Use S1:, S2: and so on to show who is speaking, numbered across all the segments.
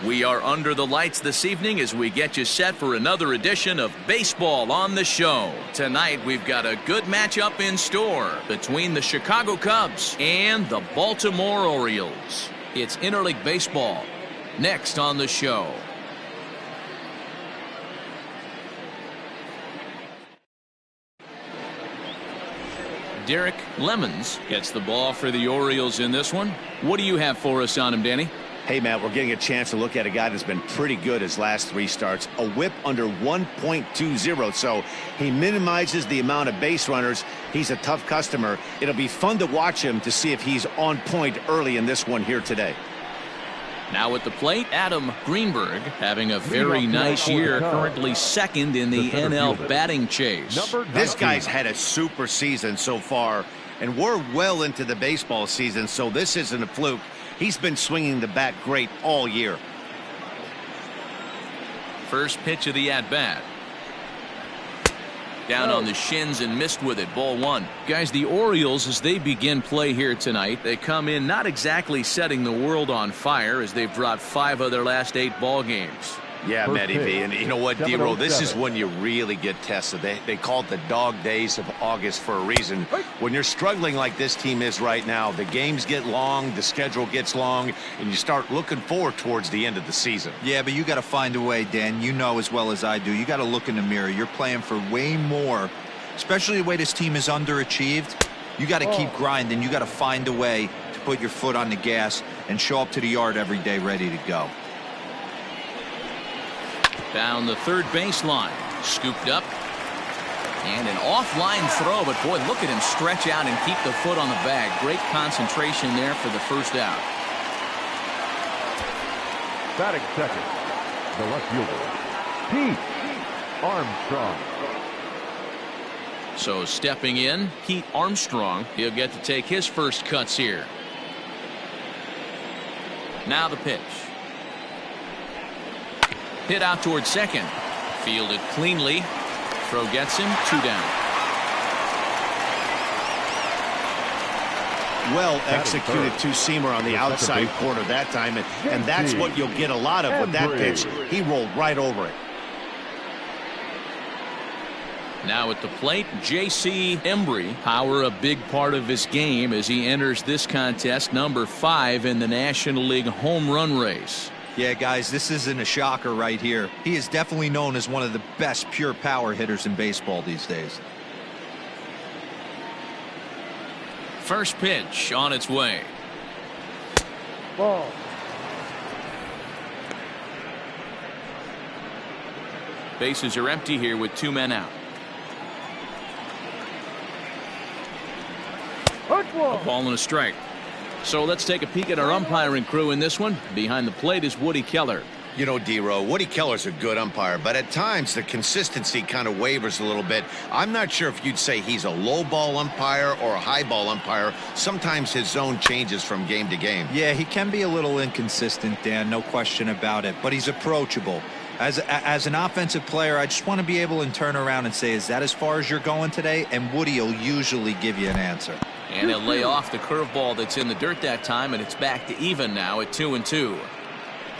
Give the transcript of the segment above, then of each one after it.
S1: We are under the lights this evening as we get you set for another edition of Baseball on the Show. Tonight we've got a good matchup in store between the Chicago Cubs and the Baltimore Orioles. It's interleague baseball next on the show. Derek Lemons gets the ball for the Orioles in this one. What do you have for us on him, Danny?
S2: Hey, Matt, we're getting a chance to look at a guy that's been pretty good his last 3 starts. A whip under 1.20, so he minimizes the amount of base runners. He's a tough customer. It'll be fun to watch him to see if he's on point early in this one here today.
S1: Now at the plate, Adam Greenberg having a very nice year, currently second in the NL batting chase.
S2: This guy's had a super season so far, and we're well into the baseball season, so this isn't a fluke. He's been swinging the bat great all year.
S1: First pitch of the at-bat. Down on the shins and missed with it. Ball 1. Guys, the Orioles, as they begin play here tonight, they come in not exactly setting the world on fire as they've dropped 5 of their last 8 ball games.
S2: Yeah, Matty V, and you know what, D-Roll, this is when you really get tested. They call it the dog days of August for a reason. When you're struggling like this team is right now, the games get long, the schedule gets long, and you start looking forward towards the end of the season.
S3: Yeah, but you got to find a way, Dan. You know as well as I do. You got to look in the mirror. You're playing for way more, especially the way this team is underachieved. You got to keep grinding. You got to find a way to put your foot on the gas and show up to the yard every day ready to go.
S1: Down the third baseline, scooped up, and an offline throw, but boy, look at him stretch out and keep the foot on the bag. Great concentration there for the first out.
S4: Batting second, the left fielder, Pete Armstrong.
S1: So stepping in, Pete Armstrong. He'll get to take his first cuts here. Now the pitch. Hit out towards second. Fielded cleanly. Throw gets him. 2 down.
S2: Well executed 2-seamer on the outside corner that time, and that's what you'll get a lot of with that pitch. He rolled right over it.
S1: Now at the plate, J.C. Embry. Power a big part of his game as he enters this contest, number 5 in the National League home run race.
S3: Yeah, guys, this isn't a shocker right here. He is definitely known as one of the best pure power hitters in baseball these days.
S1: First pitch on its way.
S4: Ball.
S1: Bases are empty here with 2 men out. A ball and a strike. So let's take a peek at our umpiring crew in this one. Behind the plate is Woody Keller.
S2: You know, D-Row, Woody Keller's a good umpire, but at times the consistency kind of wavers a little bit. I'm not sure if you'd say he's a low ball umpire or a high ball umpire. Sometimes his zone changes from game to game.
S3: Yeah, he can be a little inconsistent, Dan, no question about it, but he's approachable. As an offensive player, I just want to be able to turn around and say, is that as far as you're going today? And Woody will usually give you an answer.
S1: And he'll lay off the curveball that's in the dirt that time, and it's back to even now at 2-2.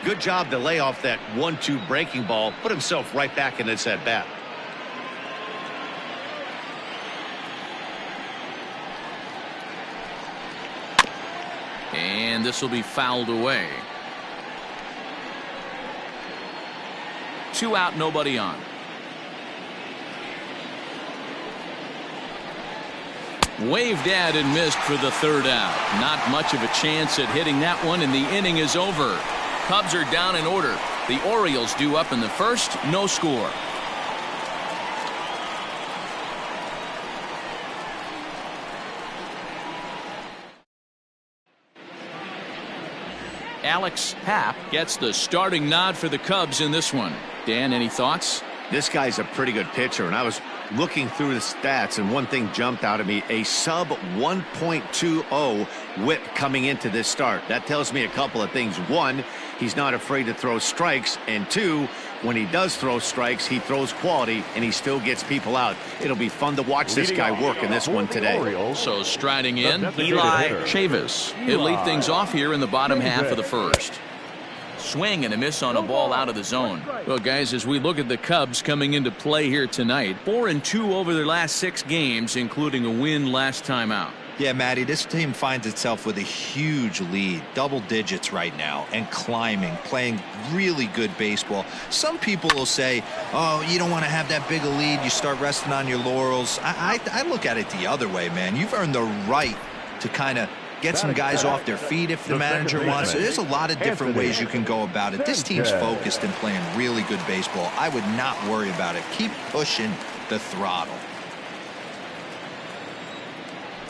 S2: Good job to lay off that 1-2 breaking ball, put himself right back in this at bat.
S1: And this will be fouled away. 2 out, nobody on. Waved at and missed for the 3rd out. Not much of a chance at hitting that one, and the inning is over. Cubs are down in order. The Orioles due up in the 1st, no score. Alex Happ gets the starting nod for the Cubs in this one. Dan, any thoughts?
S2: This guy's a pretty good pitcher, and I was looking through the stats, and one thing jumped out at me: a sub 1.20 whip coming into this start. That tells me a couple of things. 1, he's not afraid to throw strikes, and 2, when he does throw strikes, he throws quality, and he still gets people out. It'll be fun to watch this guy work in this one today.
S1: So striding in, Eli Chavis. He'll lead things off here in the bottom half of the 1st. Swing and a miss on a ball out of the zone. Well, guys, as we look at the Cubs coming into play here tonight, 4-2 over their last 6 games, including a win last time out.
S3: Yeah, Matty, this team finds itself with a huge lead, double digits right now, and climbing, playing really good baseball. Some people will say, oh, you don't want to have that big a lead, you start resting on your laurels. I look at it the other way, man. You've earned the right to kind of get some guys off their feet if the manager wants. There's a lot of different ways you can go about it. This team's focused and playing really good baseball. I would not worry about it. Keep pushing the throttle.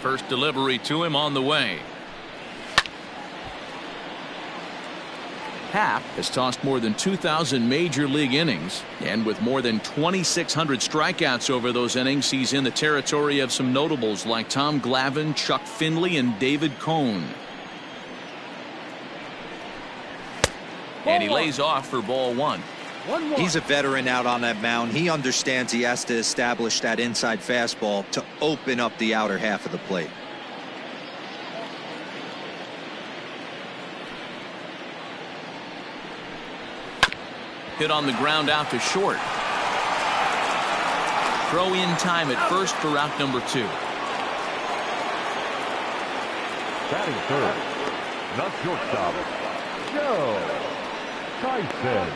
S1: First delivery to him on the way. Happ has tossed more than 2,000 major league innings, and with more than 2,600 strikeouts over those innings, he's in the territory of some notables like Tom Glavine, Chuck Finley, and David Cone. And he lays off for ball 1.
S3: He's a veteran out on that mound. He understands he has to establish that inside fastball to open up the outer half of the plate.
S1: Hit on the ground out to short. Throw in time at first for route number 2.
S4: Batting third, the shortstop, Joe Tyson.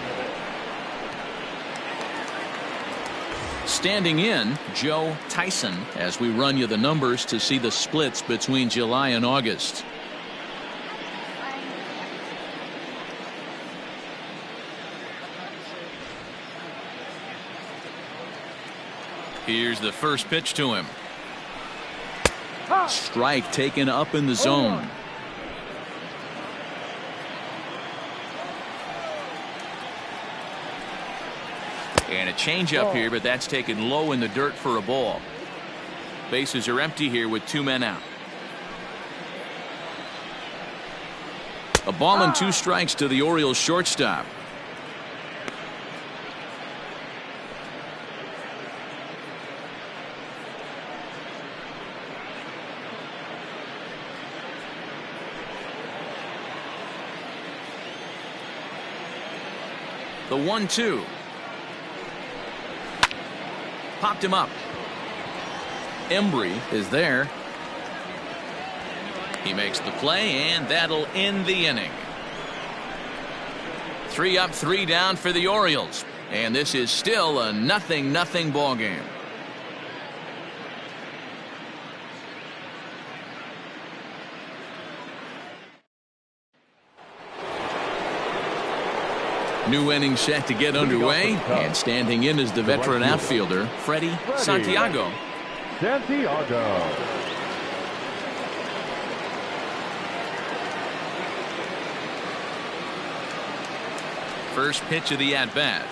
S1: Standing in, Joe Tyson, as we run you the numbers to see the splits between July and August. Here's the first pitch to him. Strike taken up in the zone. And a changeup here, but that's taken low in the dirt for a ball. Bases are empty here with 2 men out. A ball and 2 strikes to the Orioles shortstop. The 1-2. Popped him up. Embry is there. He makes the play, and that'll end the inning. 3 up, 3 down for the Orioles. And this is still a 0-0 ball game. New inning set to get underway, and standing in is the veteran outfielder, Freddie Santiago. First pitch of the at-bat.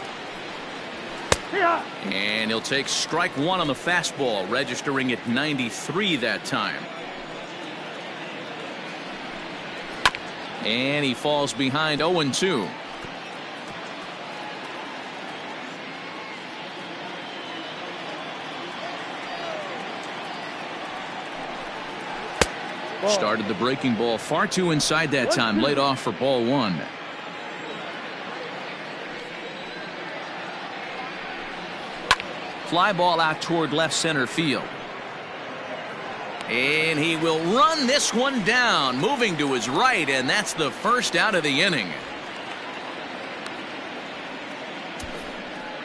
S1: And he'll take strike 1 on the fastball, registering at 93 that time. And he falls behind 0-2. Started the breaking ball far too inside that time, laid off for ball 1. Fly ball out toward left center field. And he will run this one down, moving to his right, and that's the first out of the inning.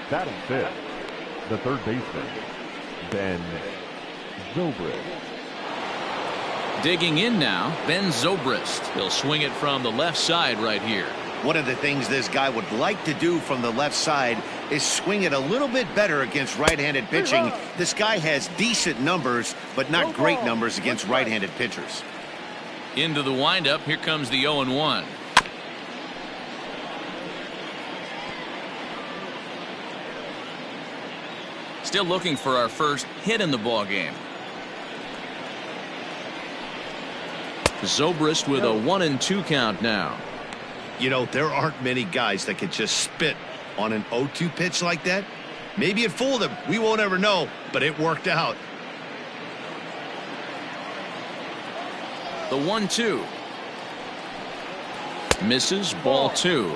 S4: Batting fifth, the third baseman, Ben Zobrist.
S1: Digging in now, Ben Zobrist. He'll swing it from the left side right here.
S2: One of the things this guy would like to do from the left side is swing it a little bit better against right-handed pitching. This guy has decent numbers, but not great numbers against right-handed pitchers.
S1: Into the windup, here comes the 0-1. Still looking for our first hit in the ball game. Zobrist with a 1-2 count now.
S2: You know, there aren't many guys that can just spit on an 0-2 pitch like that. Maybe it fooled him. We won't ever know, but it worked out.
S1: The 1-2. Misses, ball 2.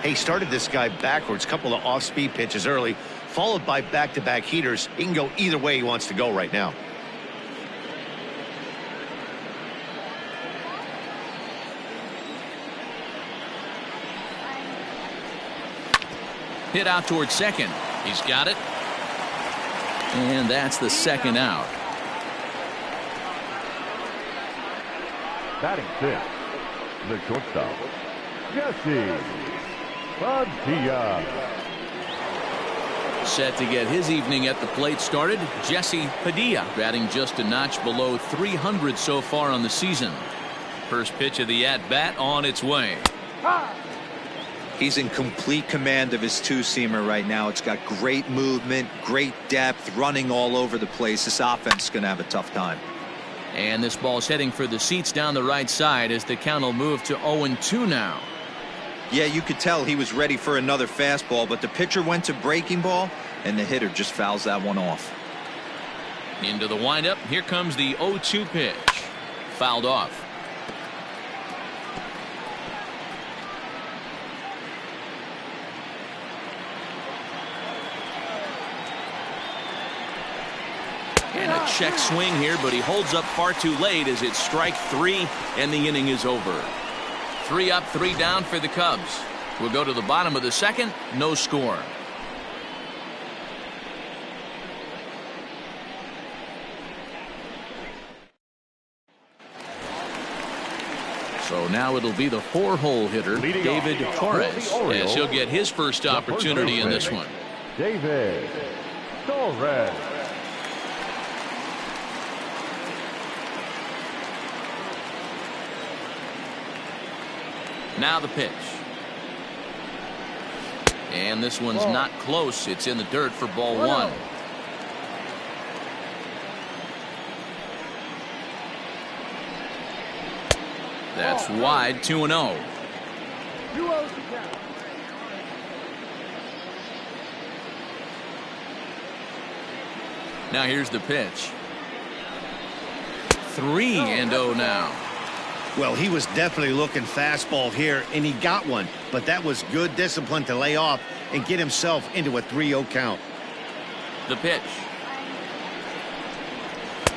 S2: He started this guy backwards, couple of off-speed pitches early, followed by back-to-back heaters. He can go either way he wants to go right now.
S1: Hit out towards second. He's got it. And that's the second out.
S4: Batting 6th, the shortstop, Jesse Padilla.
S1: Set to get his evening at the plate started, Jesse Padilla, batting just a notch below 300 so far on the season. First pitch of the at-bat on its way.
S3: He's in complete command of his two-seamer right now. It's got great movement, great depth, running all over the place. This offense is going to have a tough time.
S1: And this ball's heading for the seats down the right side as the count will move to 0-2 now.
S3: Yeah, you could tell he was ready for another fastball, but the pitcher went to breaking ball, and the hitter just fouls that one off.
S1: Into the windup. Here comes the 0-2 pitch. Fouled off. And a check swing here, but he holds up far too late as it's strike 3 and the inning is over. 3 up, 3 down for the Cubs. We'll go to the bottom of the second. No score. So now it'll be the 4-hole hitter, David Torres, as he'll get his first opportunity in this one.
S4: David Torres.
S1: Now the pitch. And this one's not close. It's in the dirt for ball 1. That's wide, 2-0. Now here's the pitch. 3-0 now.
S2: Well, he was definitely looking fastball here, and he got one. But that was good discipline to lay off and get himself into a 3-0 count.
S1: The pitch.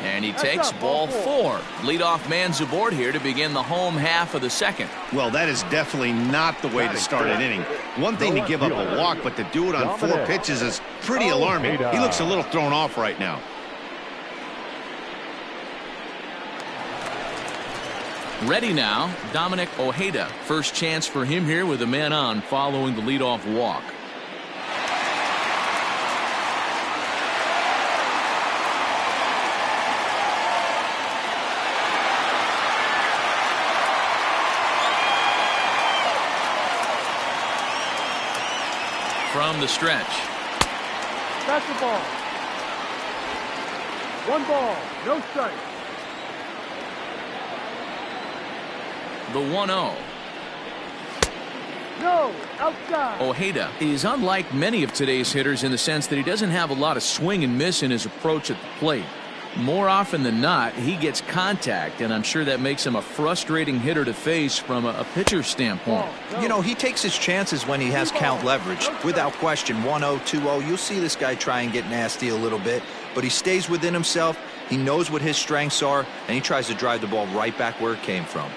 S1: And he takes ball 4. Leadoff man's aboard here to begin the home half of the second.
S2: Well, that is definitely not the way to start an inning. One thing to give up a walk, but to do it on 4 pitches is pretty alarming. He looks a little thrown off right now.
S1: Ready now, Dominic Ojeda. First chance for him here with a man on following the leadoff walk. From the stretch.
S5: That's the ball. 1 ball, no strike.
S1: The 1-0.
S5: No, outside.
S1: Ojeda is unlike many of today's hitters in the sense that he doesn't have a lot of swing and miss in his approach at the plate. More often than not, he gets contact, and I'm sure that makes him a frustrating hitter to face from a pitcher's standpoint.
S3: You know, he takes his chances when he has count leverage. Without question, 1-0, 2-0, you'll see this guy try and get nasty a little bit, but he stays within himself. He knows what his strengths are, and he tries to drive the ball right back where it came from.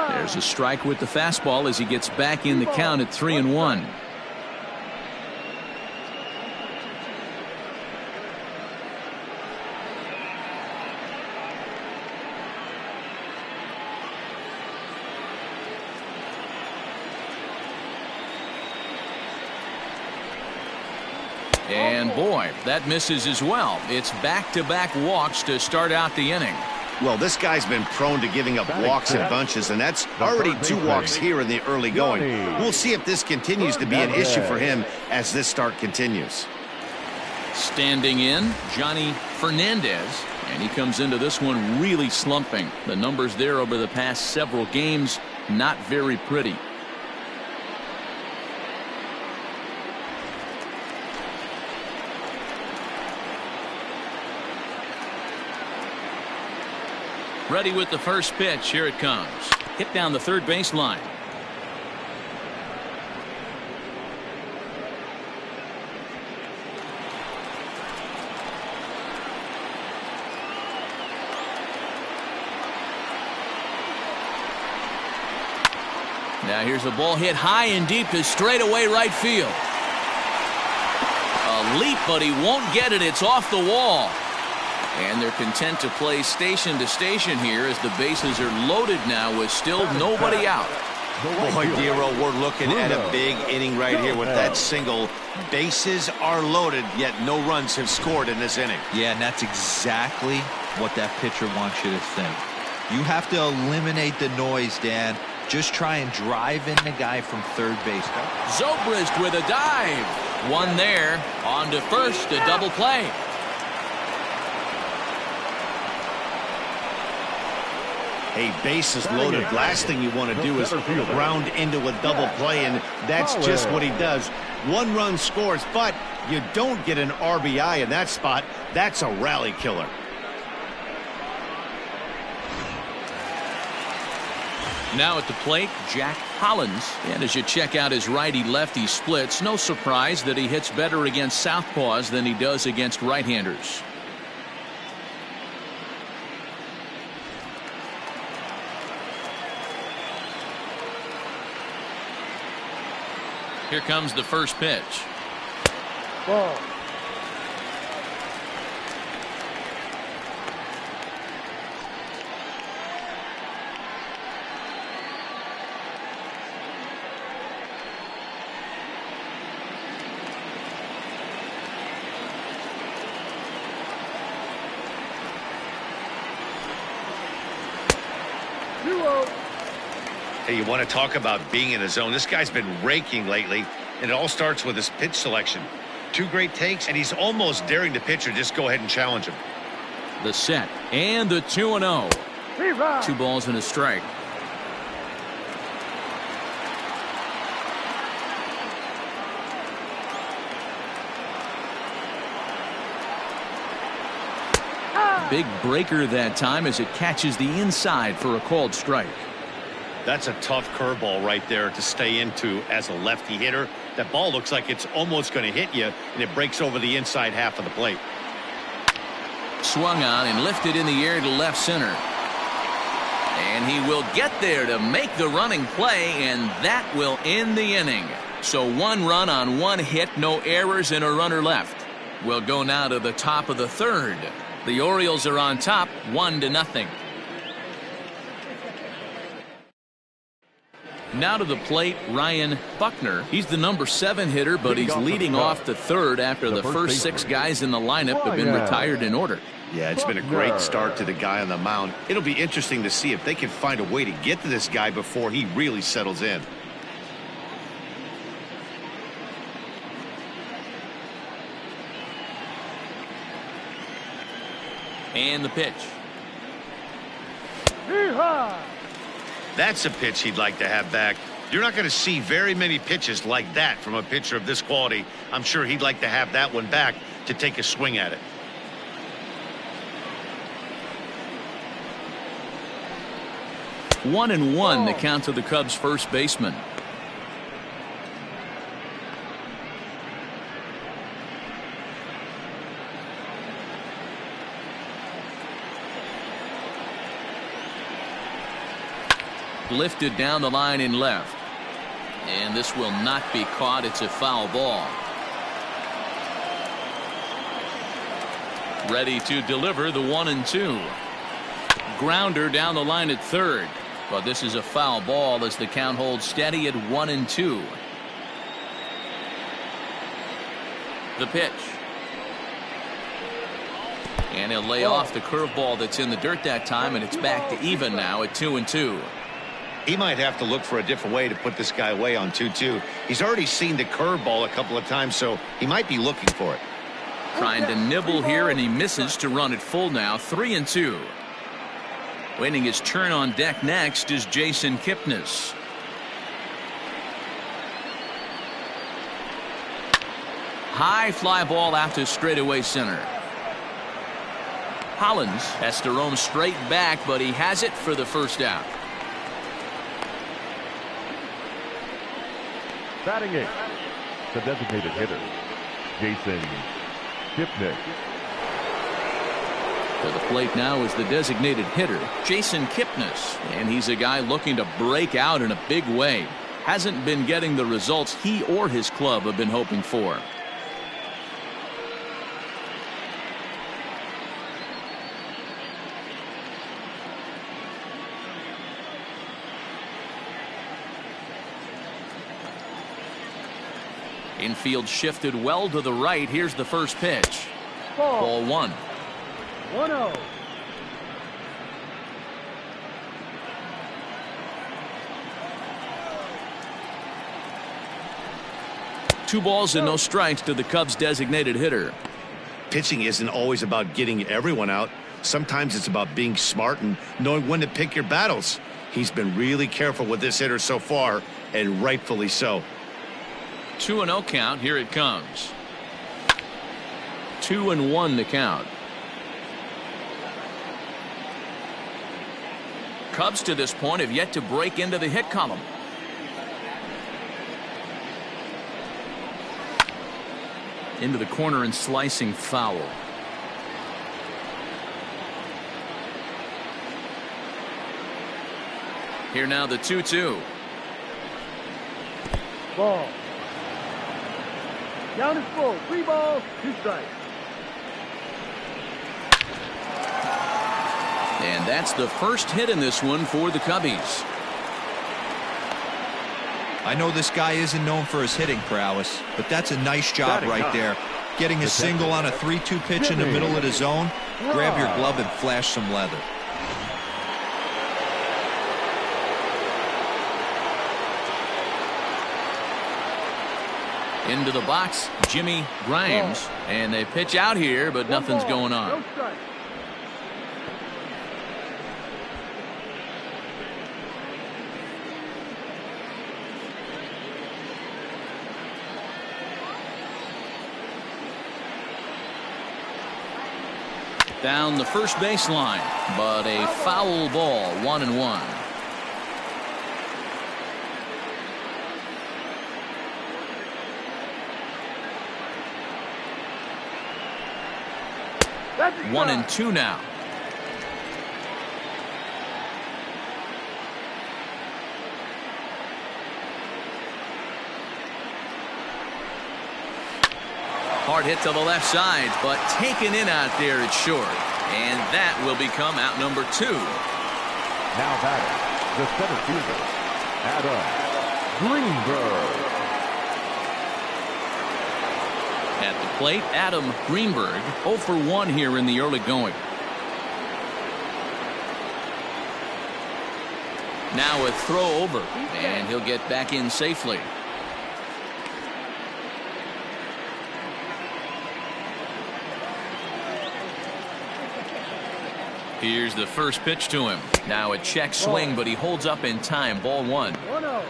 S1: There's a strike with the fastball as he gets back in the count at 3-1. And boy, that misses as well. It's back-to-back walks to start out the inning.
S2: Well, this guy's been prone to giving up walks in bunches, and that's already 2 walks here in the early going. We'll see if this continues to be an issue for him as this start continues.
S1: Standing in, Johnny Fernandez, and he comes into this one really slumping. The numbers there over the past several games, not very pretty. Ready with the first pitch. Here it comes. Hit down the third baseline. Now here's a ball hit high and deep to straightaway right field. A leap, but he won't get it. It's off the wall. And they're content to play station to station here as the bases are loaded now with still nobody out.
S2: Boy, Dero, we're looking at a big inning right here with that single. Bases are loaded, yet no runs have scored in this inning.
S3: Yeah, and that's exactly what that pitcher wants you to think. You have to eliminate the noise, Dan. Just try and drive in the guy from third base.
S1: Zobrist with a dive. One there. On to first, a double play.
S2: Hey, bases loaded. Last thing you want to do is ground into a double play, and that's just what he does. One run scores, but you don't get an RBI in that spot. That's a rally killer.
S1: Now at the plate, Jack Hollins. And as you check out his righty-lefty splits, no surprise that he hits better against southpaws than he does against right-handers. Here comes the first pitch.
S5: Ball.
S2: Hey, you want to talk about being in the zone? This guy's been raking lately, and it all starts with his pitch selection. Two great takes, and he's almost daring the pitcher just go ahead and challenge him.
S1: The set and the 2-0. 2 balls and a strike. Big breaker that time as it catches the inside for a called strike.
S2: That's a tough curveball right there to stay into as a lefty hitter. That ball looks like it's almost going to hit you, and it breaks over the inside half of the plate.
S1: Swung on and lifted in the air to left center. And he will get there to make the running play, and that will end the inning. So 1 run on 1 hit, no errors, and a runner left. We'll go now to the top of the third. The Orioles are on top, 1-0. Now to the plate, Ryan Buckner. He's the number 7 hitter, but he's leading off the third after the first 6 guys in the lineup have been retired in order.
S2: Yeah, it's been a great start to the guy on the mound. It'll be interesting to see if they can find a way to get to this guy before he really settles in.
S1: And the pitch.
S2: That's a pitch he'd like to have back. You're not going to see very many pitches like that from a pitcher of this quality. I'm sure he'd like to have that one back to take a swing at it.
S1: One and one, the count to the Cubs' first baseman. Lifted down the line in left. And this will not be caught. It's a foul ball. Ready to deliver the 1-2. Grounder down the line at third. But this is a foul ball as the count holds steady at 1-2. The pitch. And he'll lay off the curveball that's in the dirt that time, and it's back to even now at 2-2.
S2: He might have to look for a different way to put this guy away on 2-2. He's already seen the curveball a couple of times, so he might be looking for it.
S1: Trying to nibble here, and he misses to run it full now. 3-2. Waiting his turn on deck next is Jason Kipnis. High fly ball out to straightaway center. Hollins has to roam straight back, but he has it for the first out.
S4: Batting eighth, the designated hitter, Jason Kipnis.
S1: To the plate now is the designated hitter, Jason Kipnis, and he's a guy looking to break out in a big way. Hasn't been getting the results he or his club have been hoping for. Infield shifted well to the right. Here's the first pitch. Ball one.
S5: 1-0.
S1: Two balls and no strikes to the Cubs designated hitter.
S2: Pitching isn't always about getting everyone out. Sometimes it's about being smart and knowing when to pick your battles. He's been really careful with this hitter so far, and rightfully so.
S1: 2-0 count. Here it comes. 2-1 to count. Cubs to this point have yet to break into the hit column. Into the corner and slicing foul. Here now the 2-2.
S5: Ball. Count is full. 3 balls, 2 strikes.
S1: And that's the first hit in this one for the Cubbies.
S3: I know this guy isn't known for his hitting prowess, but that's a nice job right there. Getting a single on a 3-2 pitch in the middle of the zone. Grab your glove and flash some leather.
S1: Into the box, Jimmy Grimes, and they pitch out here, but nothing's going on.
S5: No strike.
S1: Down the first baseline, but a foul ball, 1-1.
S5: That's a
S1: 1-2 now. Hard hit to the left side, but taken in out there at short. And that will become out number 2.
S4: Now batting, the center fielder, Adam Greenberg.
S1: At the plate, Adam Greenberg, 0 for 1 here in the early going. Now a throw over, and he'll get back in safely. Here's the first pitch to him. Now a check swing, but he holds up in time. Ball 1.
S5: 1-0.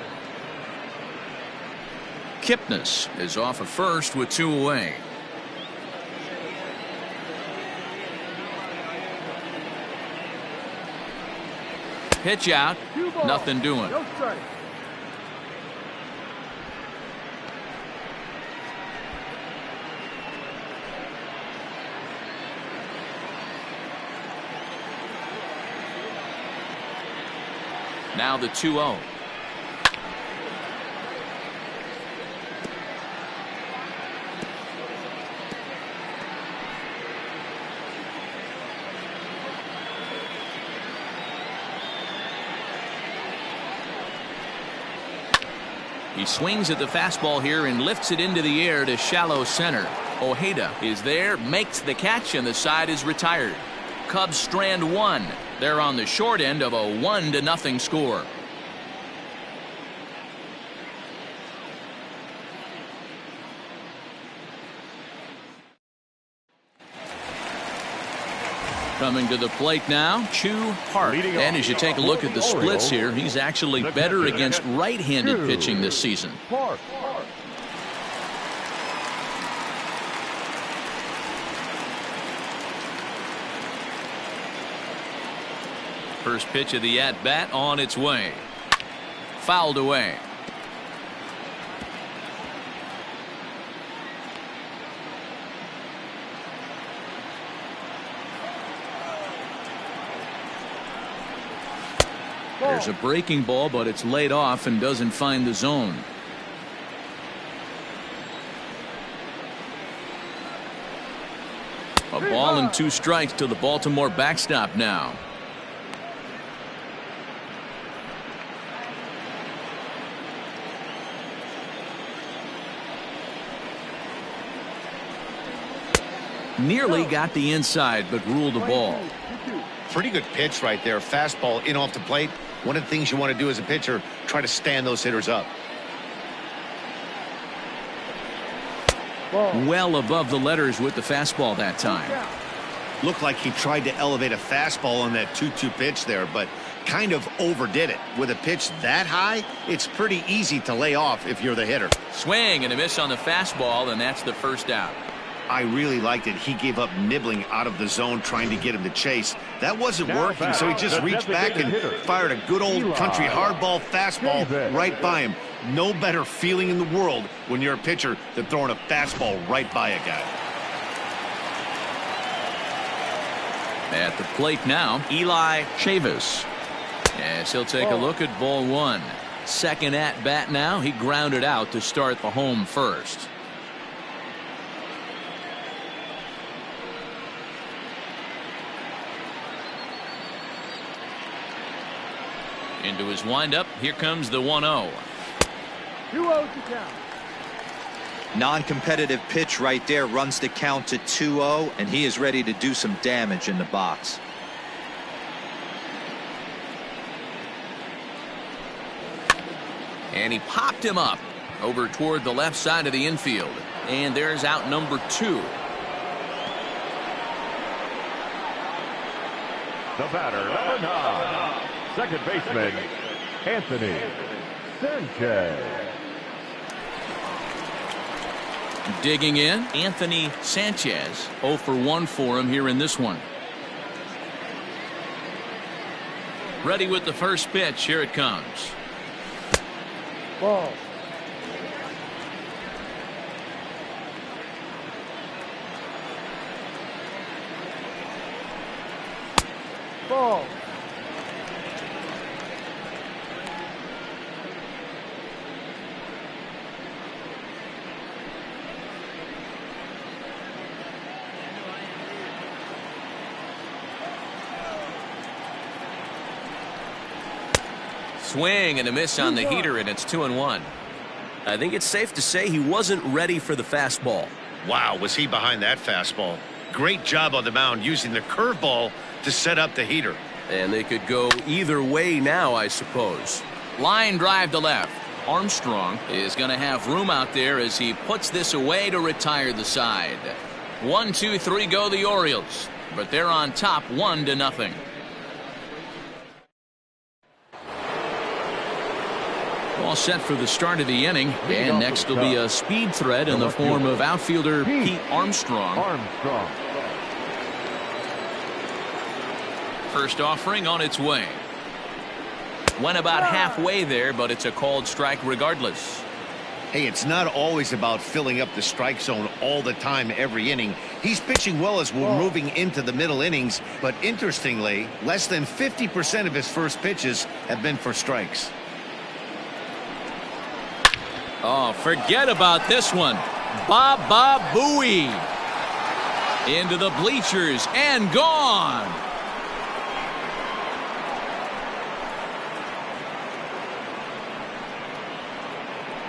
S1: Kipnis is off at first with 2 away. Pitch out.
S5: 2 balls.
S1: Nothing doing.
S5: No strike.
S1: Now the 2-0. He swings at the fastball here and lifts it into the air to shallow center. Ojeda is there, makes the catch, and the side is retired. Cubs strand 1. They're on the short end of a 1-0 score. Coming to the plate now, Chu Hart. And as you take a look at the splits here, he's actually better against right-handed pitching this season. First pitch of the at-bat on its way. Fouled away. There's a breaking ball, but it's laid off and doesn't find the zone. A ball and 2 strikes to the Baltimore backstop now. Nearly got the inside, but ruled the ball.
S2: Pretty good pitch right there. Fastball in off the plate. One of the things you want to do as a pitcher, try to stand those hitters up.
S1: Well above the letters with the fastball that time.
S2: Looked like he tried to elevate a fastball on that 2-2 pitch there, but kind of overdid it. With a pitch that high, it's pretty easy to lay off if you're the hitter.
S1: Swing and a miss on the fastball, and that's the first out.
S2: I really liked it. He gave up nibbling out of the zone trying to get him to chase. That wasn't working, so he just reached back and fired a good old country hardball fastball right by him. No better feeling in the world when you're a pitcher than throwing a fastball right by a guy.
S1: At the plate now, Eli Chavis. Yes, he'll take a look at ball 1. Second at bat now. He grounded out to start the home first. Into his windup. Here comes the 1-0.
S5: 2-0 to count.
S3: Non-competitive pitch right there, runs the count to 2-0, and he is ready to do some damage in the box.
S1: And he popped him up over toward the left side of the infield. And there's out number 2.
S4: The batter, number 9, second baseman, Anthony Sanchez.
S1: Digging in, Anthony Sanchez. 0 for 1 for him here in this one. Ready with the first pitch. Here it comes.
S5: Ball. Ball.
S1: Swing and a miss on the heater, and it's 2-1.
S6: I think it's safe to say he wasn't ready for the fastball.
S2: Wow, was he behind that fastball. Great job on the mound using the curveball to set up the heater.
S6: And they could go either way now, I suppose.
S1: Line drive to left. Armstrong is going to have room out there as he puts this away to retire the side. 1, 2, 3 go the Orioles, but they're on top 1-0. All set for the start of the inning, and next will be a speed threat in the form of outfielder Pete Armstrong. First offering on its way. Went about halfway there, but it's a called strike regardless.
S2: Hey, it's not always about filling up the strike zone all the time every inning. He's pitching well as we're moving into the middle innings, but interestingly, less than 50% of his first pitches have been for strikes.
S1: Oh, forget about this one. Baba Booey. Into the bleachers and gone.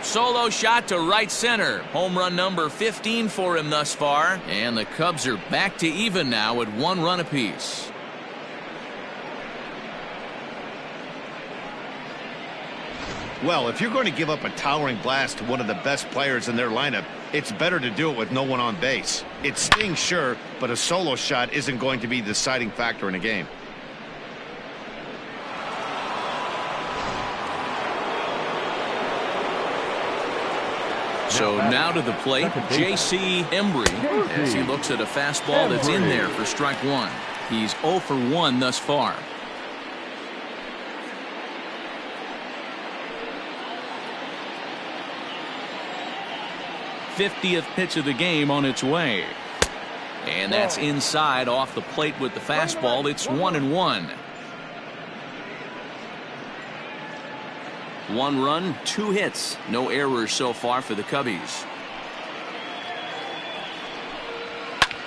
S1: Solo shot to right center. Home run number 15 for him thus far. And the Cubs are back to even now at 1 run apiece.
S2: Well, if you're going to give up a towering blast to one of the best players in their lineup, it's better to do it with no one on base. It stings, sure, but a solo shot isn't going to be the deciding factor in a game.
S1: So now to the plate, J.C. Embry, as he looks at a fastball that's in there for strike 1. He's 0 for 1 thus far. 50th pitch of the game on its way. And that's inside off the plate with the fastball. It's 1-1. 1 run, 2 hits. No errors so far for the Cubbies.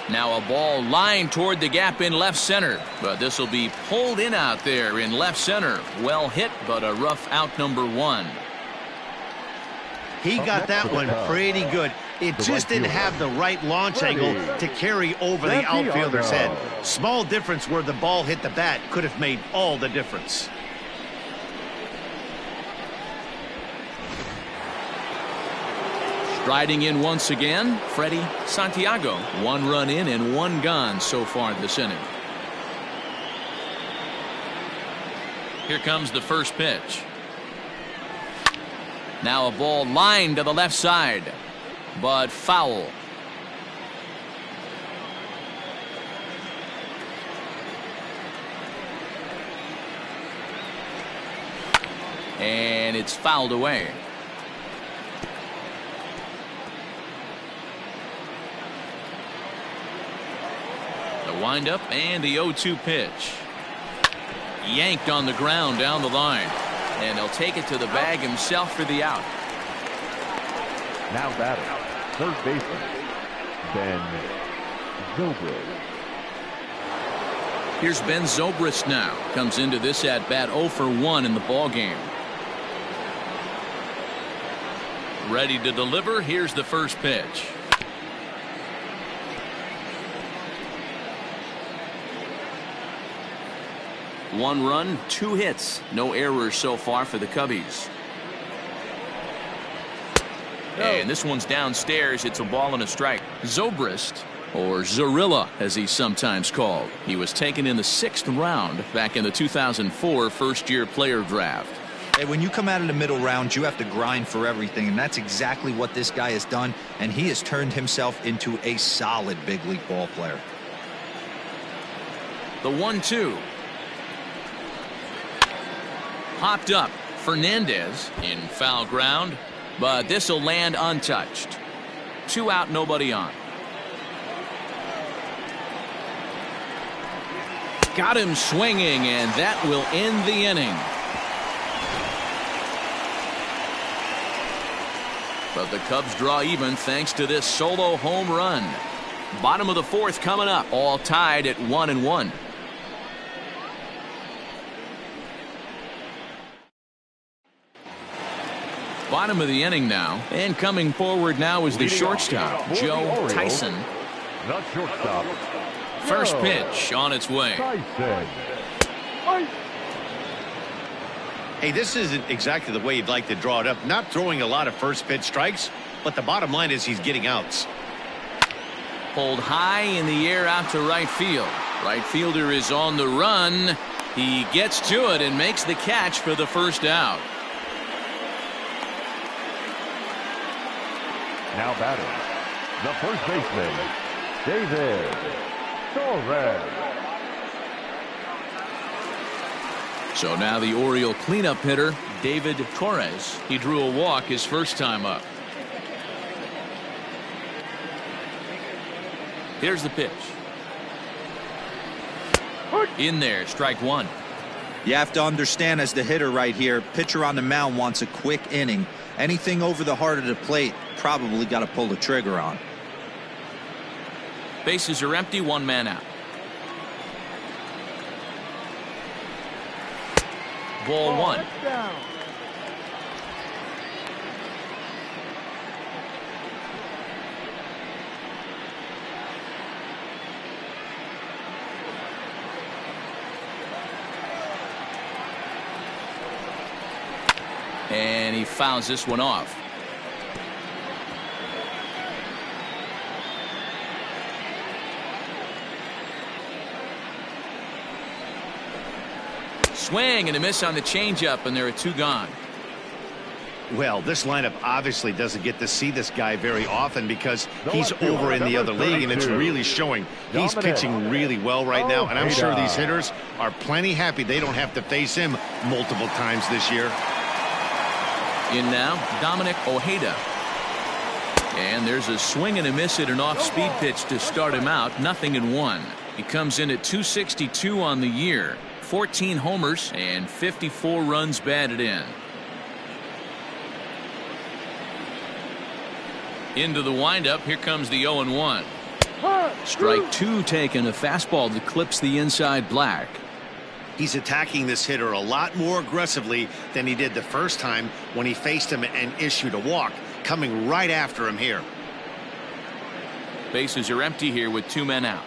S1: Now a ball lined toward the gap in left center. But this will be pulled in out there in left center. Well hit, but a rough out, number 1.
S2: He got that one pretty good. It just didn't have the right launch angle to carry over the outfielder's head. Small difference where the ball hit the bat could have made all the difference.
S1: Striding in once again, Freddie Santiago. 1 run in and 1 gone so far this inning. Here comes the first pitch. Now a ball lined to the left side, but foul. And it's fouled away. The windup and the 0-2 pitch. Yanked on the ground down the line. And he'll take it to the bag himself for the out.
S4: Now batting, third baseman, Ben Zobrist.
S1: Here's Ben Zobrist now. Comes into this at bat 0 for 1 in the ball game. Ready to deliver. Here's the first pitch. One run, 2 hits. No errors so far for the Cubbies. And this one's downstairs. It's a ball and a strike. Zobrist, or Zorilla as he's sometimes called. He was taken in the 6th round back in the 2004 first-year player draft.
S3: Hey, when you come out of the middle round, you have to grind for everything, and that's exactly what this guy has done, and he has turned himself into a solid big league ball player.
S1: The 1-2. Popped up. Fernandez in foul ground, but this will land untouched. 2 out, nobody on. Got him swinging, and that will end the inning. But the Cubs draw even thanks to this solo home run. Bottom of the 4th coming up, all tied at 1-1. Bottom of the inning now, and coming forward now is the shortstop, Joe Tyson.
S4: The shortstop.
S1: First pitch on its way.
S4: Tyson.
S2: Hey, this isn't exactly the way you'd like to draw it up. Not throwing a lot of first pitch strikes, but the bottom line is he's getting outs.
S1: Pulled high in the air out to right field. Right fielder is on the run. He gets to it and makes the catch for the first out.
S4: Now batting, the first baseman, David Torres.
S1: So now the Oriole cleanup hitter, David Torres. He drew a walk his first time up. Here's the pitch. In there, strike 1.
S3: You have to understand, as the hitter right here, pitcher on the mound wants a quick inning. Anything over the heart of the plate, probably got to pull the trigger on.
S1: Bases are empty, 1 man out. Ball 1. And he fouls this one off. Swing and a miss on the changeup, and there are 2 gone.
S2: Well, this lineup obviously doesn't get to see this guy very often because he's over in the other league, and it's really showing. He's pitching really well right now, and I'm sure these hitters are plenty happy they don't have to face him multiple times this year.
S1: In now, Dominic Ojeda. And there's a swing and a miss at an off-speed pitch to start him out. 0-1. He comes in at 262 on the year. 14 homers and 54 runs batted in. Into the windup. Here comes the 0-1. Strike two taken. A fastball that clips the inside black.
S2: He's attacking this hitter a lot more aggressively than he did the first time when he faced him and issued a walk. Coming right after him here.
S1: Bases are empty here with 2 men out.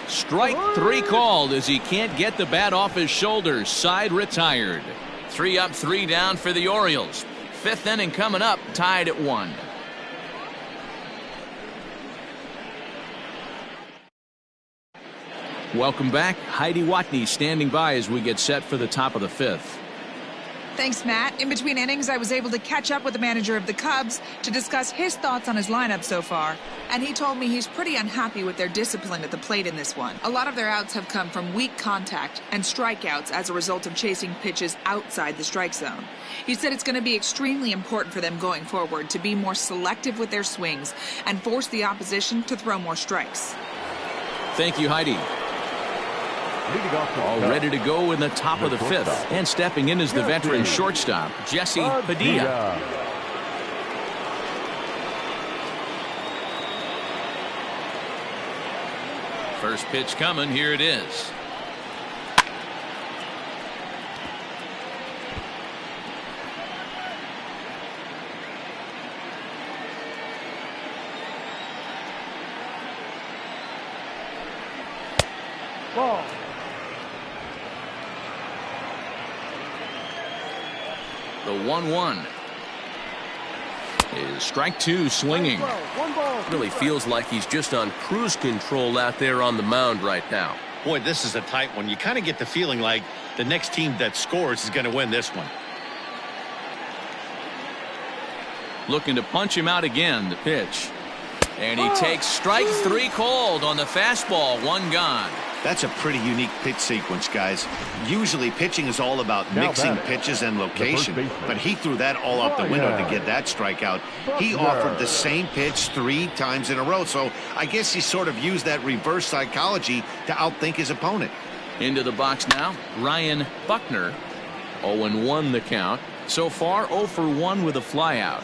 S1: Strike 3 called as he can't get the bat off his shoulders. Side retired. 3 up, 3 down for the Orioles. 5th inning coming up, tied at 1. Welcome back. Heidi Watney standing by as we get set for the top of the 5th.
S7: Thanks, Matt. In between innings, I was able to catch up with the manager of the Cubs to discuss his thoughts on his lineup so far. And he told me he's pretty unhappy with their discipline at the plate in this one. A lot of their outs have come from weak contact and strikeouts as a result of chasing pitches outside the strike zone. He said it's going to be extremely important for them going forward to be more selective with their swings and force the opposition to throw more strikes.
S1: Thank you, Heidi. All ready to go in the top of the 5th. And stepping in is the veteran shortstop, Jesse Padilla. First pitch coming. Here it is.
S5: Ball.
S1: The 1-1 is strike 2 swinging.
S6: Really feels like he's just on cruise control out there on the mound right now.
S2: Boy, this is a tight one. You kind of get the feeling like the next team that scores is going to win this one.
S1: Looking to punch him out again. The pitch. And he takes strike 3 called on the fastball. 1 gone.
S2: That's a pretty unique pitch sequence, guys. Usually pitching is all about mixing pitches and location, but he threw that all out the window to get that strikeout. He offered the same pitch 3 times in a row, so I guess he sort of used that reverse psychology to outthink his opponent.
S1: Into the box now, Ryan Buckner. 0-1 the count. So far 0 for 1 with a flyout.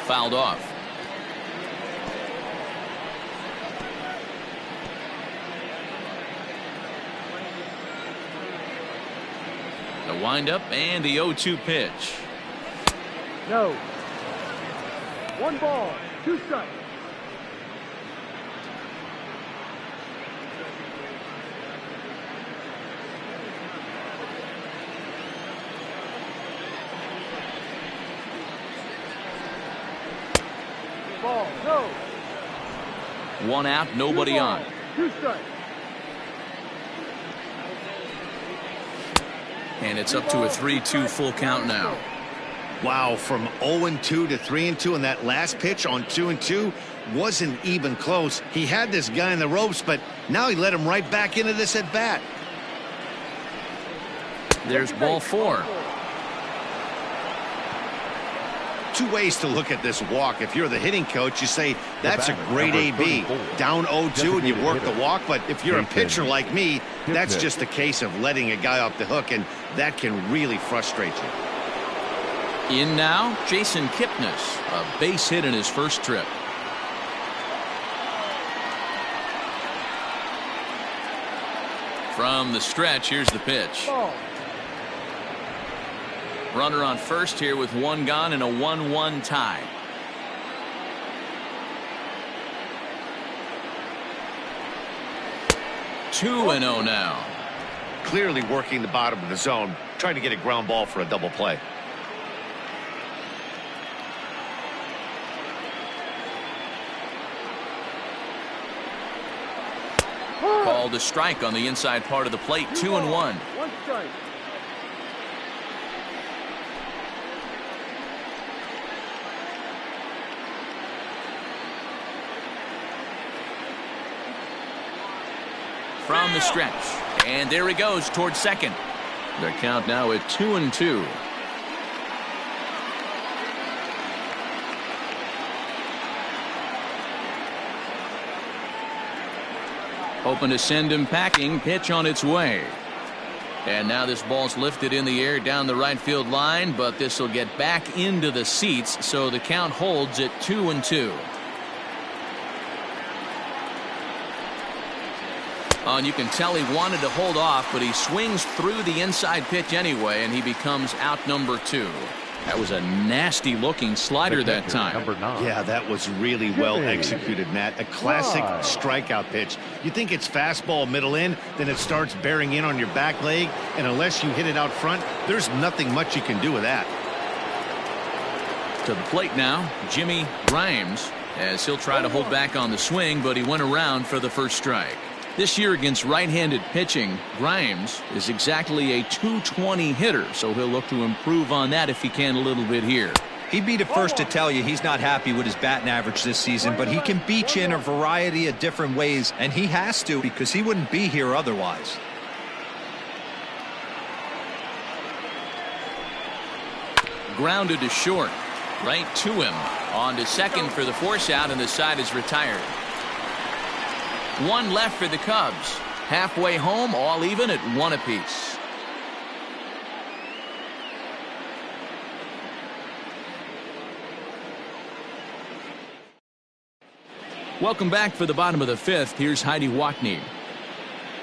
S1: Fouled off. The windup and the 0-2 pitch.
S5: No. 1 ball, 2 strikes. Ball, no.
S1: 1 out, nobody on.
S5: 2 strikes.
S1: And it's up to a 3-2 full count now.
S2: Wow, from 0-2 to 3-2, and that last pitch on 2-2 wasn't even close. He had this guy in the ropes, but now he let him right back into this at bat.
S1: There's ball 4.
S2: 2 ways to look at this walk. If you're the hitting coach, you say that's a great AB. Down 0-2 and you work the walk, but if you're a pitcher like me, that's just a case of letting a guy off the hook, and that can really frustrate you.
S1: In now, Jason Kipnis, a base hit in his first trip. From the stretch, here's the pitch.
S5: Ball.
S1: Runner on first here with 1 gone and a 1-1 tie. Two and 0 now.
S2: Clearly working the bottom of the zone, trying to get a ground ball for a double play.
S1: Called a strike on the inside part of the plate. 2-1.
S5: 1 strike.
S1: from the stretch. And there he goes towards second. The count now at 2-2. Hoping to send him packing. Pitch on its way. And now this ball's lifted in the air down the right field line, but this will get back into the seats, so the count holds at 2-2. And you can tell he wanted to hold off, but he swings through the inside pitch anyway, and he becomes out number 2. That was a nasty looking slider that time.
S4: Number 9.
S2: Yeah, that was really well executed, Matt. A classic strikeout pitch. You think it's fastball middle in, then it starts bearing in on your back leg, and unless you hit it out front, there's nothing much you can do with that.
S1: To the plate now, Jimmy Grimes, as he'll try to hold back on the swing, but he went around for the first strike. This year against right-handed pitching, Grimes is exactly a .220 hitter, so he'll look to improve on that if he can a little bit here.
S3: He'd be the first to tell you he's not happy with his batting average this season, but he can beat you in a variety of different ways, and he has to because he wouldn't be here otherwise.
S1: Grounded to short, right to him. On to second for the force out, and the side is retired. One left for the Cubs. Halfway home, all even at 1 apiece. Welcome back for the bottom of the 5th. Here's Heidi Watney.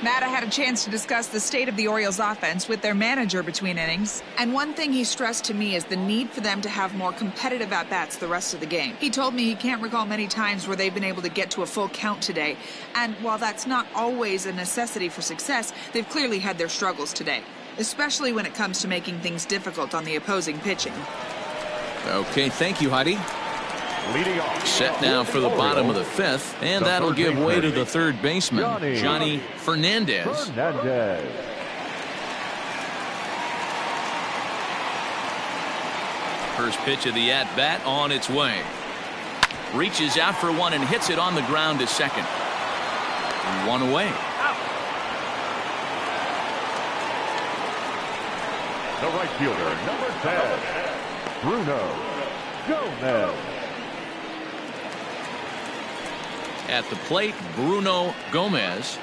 S7: Matt, I had a chance to discuss the state of the Orioles offense with their manager between innings, and one thing he stressed to me is the need for them to have more competitive at-bats the rest of the game. He told me he can't recall many times where they've been able to get to a full count today, and while that's not always a necessity for success, they've clearly had their struggles today, especially when it comes to making things difficult on the opposing pitching.
S1: Okay, thank you, Heidi.
S4: Leading off.
S1: Set now for the bottom of the 5th, and that'll give way to the third baseman, Johnny Fernandez. First pitch of the at-bat on its way. Reaches out for one and hits it on the ground to second. One away.
S4: The right fielder, number 10, Bruno Gomez.
S1: At the plate, Bruno Gomez.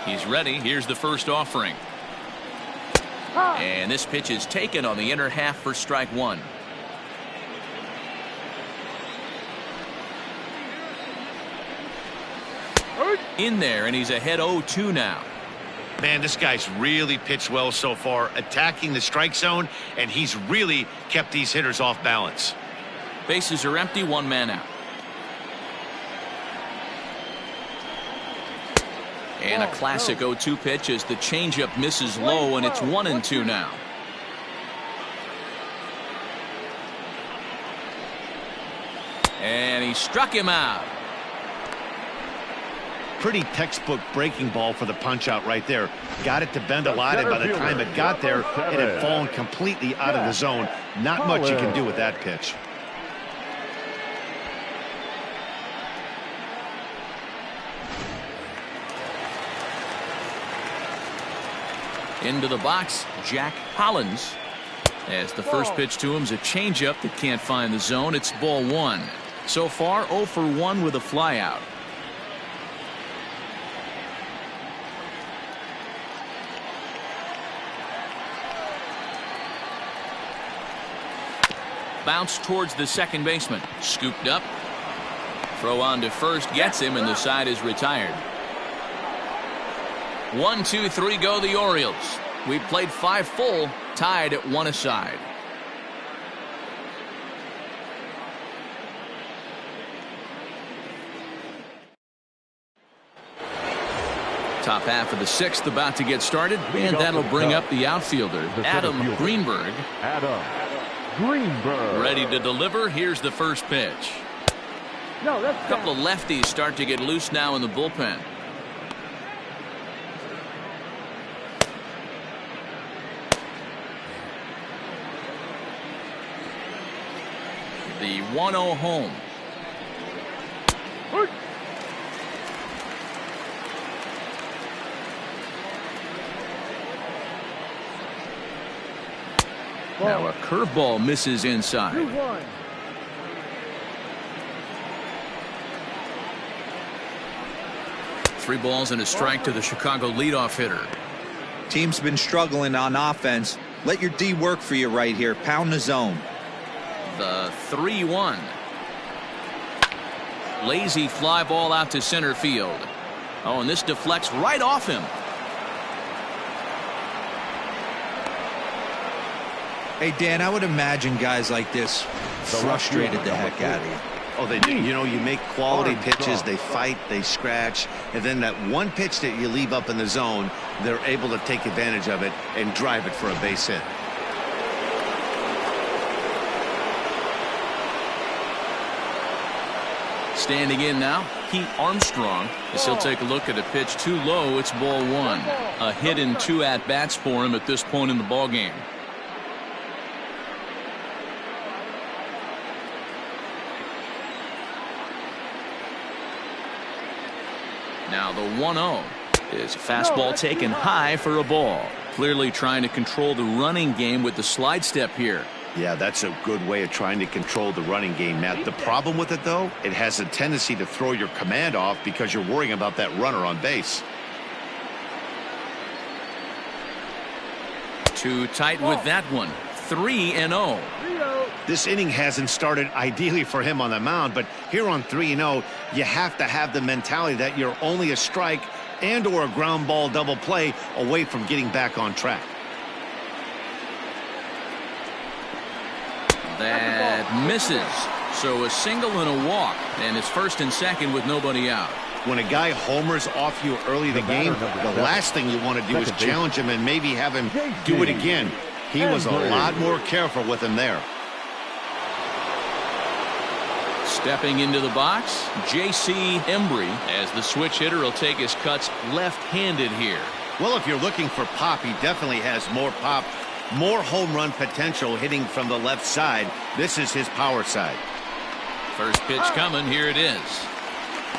S1: He's ready. Here's the first offering. And this pitch is taken on the inner half for strike 1. In there, and he's ahead 0-2 now.
S2: Man, this guy's really pitched well so far, attacking the strike zone, and he's really kept these hitters off balance.
S1: Bases are empty, 1 man out. And a classic 0-2 pitch as the changeup misses low, and it's 1-2 now. And he struck him out.
S2: Pretty textbook breaking ball for the punch out right there. Got it to bend a lot, and by the time it got there, it had fallen completely out of the zone. Not much you can do with that pitch.
S1: Into the box, Jack Hollins. As the first pitch to him is a changeup that can't find the zone. It's ball 1. So far, 0 for 1 with a flyout. Bounce towards the second baseman. Scooped up. Throw on to first. Gets him, and the side is retired. 1, 2, 3 go the Orioles. We've played 5 full, tied at 1 aside. Top half of the 6th about to get started, and that'll bring up the outfielder, Adam Greenberg. Ready to deliver. Here's the first pitch. A couple of lefties start to get loose now in the bullpen. The 1-0 home. Now a curveball misses inside.
S5: 2-1.
S1: Three balls and a strike to the Chicago leadoff hitter.
S3: Team's been struggling on offense. Let your D work for you right here. Pound the zone.
S1: The 3-1. Lazy fly ball out to center field. Oh, and this deflects right off him.
S3: Hey, Dan, I would imagine guys like this frustrated the heck out of you.
S2: Oh, they do. You know, you make quality pitches, they fight, they scratch, and then that one pitch that you leave up in the zone, they're able to take advantage of it and drive it for a base hit.
S1: Standing in now, Pete Armstrong, as he'll take a look at a pitch too low. It's ball one. A hit and 2 at-bats for him at this point in the ballgame. Now the 1-0 is a fastball taken high for a ball. Clearly trying to control the running game with the slide step here.
S2: Yeah, that's a good way of trying to control the running game, Matt. The problem with it, though, it has a tendency to throw your command off because you're worrying about that runner on base.
S1: Too tight with that one. 3-0.
S2: This inning hasn't started ideally for him on the mound, but here on 3-0, you have to have the mentality that you're only a strike and or a ground ball double play away from getting back on track.
S1: That misses. So a single and a walk, and it's first and second with nobody out.
S2: When a guy homers off you early in the game, the last thing you want to do is challenge him and maybe have him do it again. He was a lot more careful with him there.
S1: Stepping into the box, J.C. Embry, as the switch hitter will take his cuts left-handed here.
S2: Well, if you're looking for pop, he definitely has more pop, more home run potential hitting from the left side. This is his power side.
S1: First pitch coming. Here it is.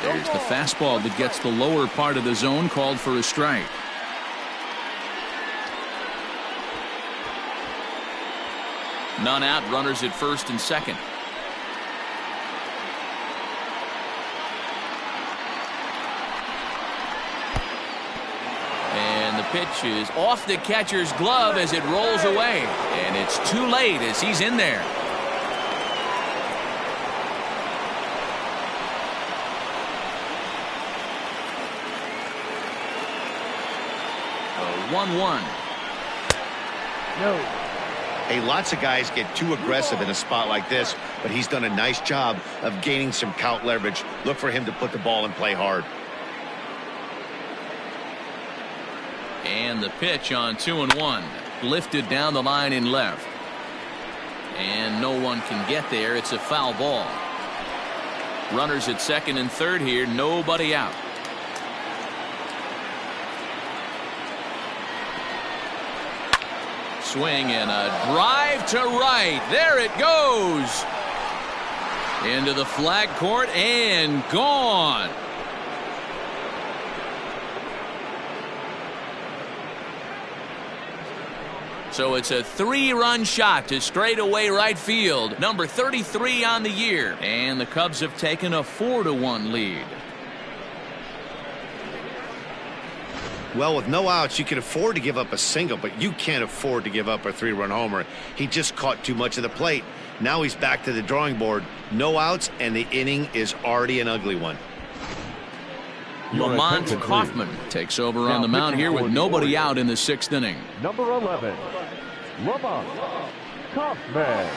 S1: There's the fastball that gets the lower part of the zone, called for a strike. None out, runners at first and second. And the pitch is off the catcher's glove as it rolls away. And it's too late as he's in there. A 1-1.
S5: No.
S2: Hey, lots of guys get too aggressive in a spot like this, but he's done a nice job of gaining some count leverage. Look for him to put the ball and play hard.
S1: And the pitch on 2-1. Lifted down the line in left. And no one can get there. It's a foul ball. Runners at second and third here. Nobody out. Swing and a drive to right. There it goes. Into the flag court and gone. So it's a 3-run shot to straightaway right field. Number 33 on the year. And the Cubs have taken a 4-1 lead.
S2: Well, with no outs, you can afford to give up a single, but you can't afford to give up a 3-run homer. He just caught too much of the plate. Now he's back to the drawing board. No outs, and the inning is already an ugly one.
S1: Lamont Kaufman takes over on the mound here with nobody out in the 6th inning.
S4: Number 11, Lamont Kaufman.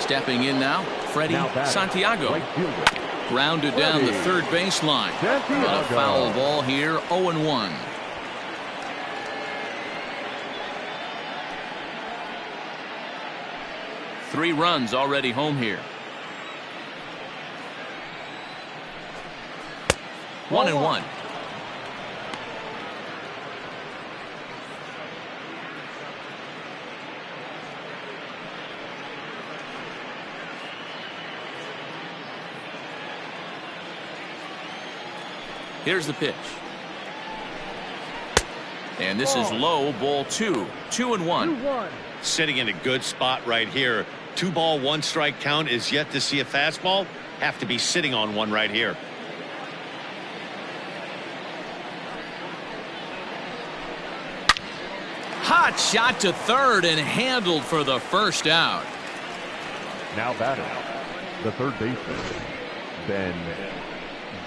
S1: Stepping in now, Freddie Santiago. Grounded down the third baseline. But a foul ball here, 0-1. Three runs already home here. 1-1. Here's the pitch. And this is low, ball 2. 2-1.
S2: Sitting in a good spot right here. 2 ball, 1 strike count is yet to see a fastball. Have to be sitting on one right here.
S1: Hot shot to third and handled for the first out.
S4: Now batting, the third baseman, Ben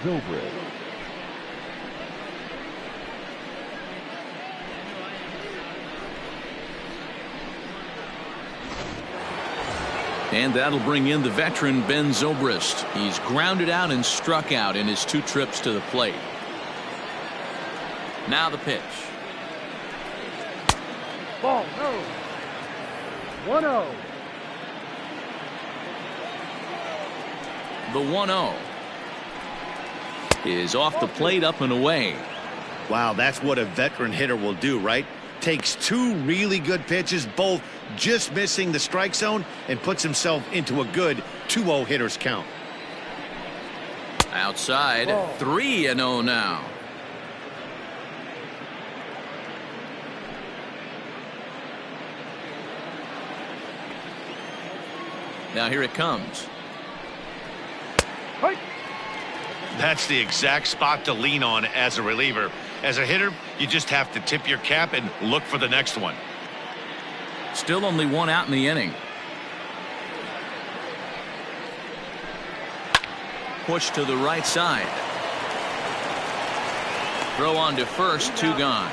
S4: Zobrist.
S1: And that'll bring in the veteran Ben Zobrist. He's grounded out and struck out in his 2 trips to the plate. Now the pitch.
S5: Ball, no. 1-0.
S1: The 1-0 is off the plate, up and away.
S2: Wow, that's what a veteran hitter will do, right? Takes 2 really good pitches, both just missing the strike zone, and puts himself into a good 2-0 hitter's count.
S1: Outside, 3-0 now. Now here it comes.
S2: That's the exact spot to lean on as a reliever. As a hitter, you just have to tip your cap and look for the next one.
S1: Still only 1 out in the inning. Push to the right side. Throw on to first, 2 gone.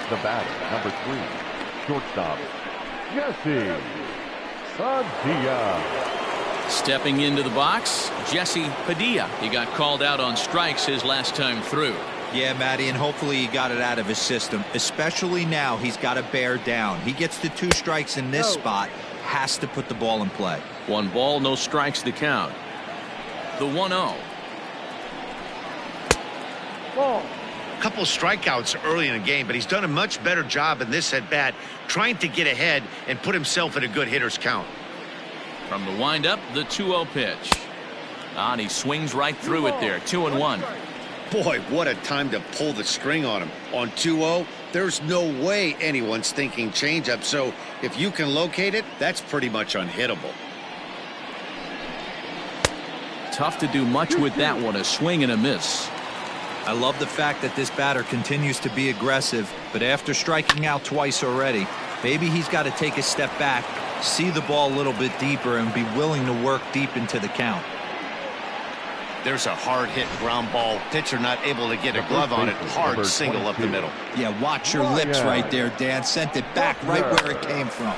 S4: The batter, number 3, shortstop, Jesse Padilla.
S1: Stepping into the box, Jesse Padilla. He got called out on strikes his last time through.
S3: Yeah, Matty, and hopefully he got it out of his system. Especially now, he's got to bear down. He gets to 2 strikes in this spot, has to put the ball in play.
S1: 1 ball, no strikes to count. The 1-0.
S5: Ball.
S2: A couple strikeouts early in the game, but he's done a much better job in this at-bat trying to get ahead and put himself in a good hitter's count.
S1: From the windup, the 2-0 pitch. And he swings right through it there. 2-1.
S2: Boy, what a time to pull the string on him. On 2-0, there's no way anyone's thinking changeup, so if you can locate it, that's pretty much unhittable.
S1: Tough to do much with that one, a swing and a miss.
S3: I love the fact that this batter continues to be aggressive, but after striking out twice already, maybe he's got to take a step back, see the ball a little bit deeper, and be willing to work deep into the count.
S2: There's a hard hit ground ball. Pitcher not able to get a glove on it. Hard single up the middle.
S3: Yeah, watch your lips right there, Dan. Sent it back right where it came from.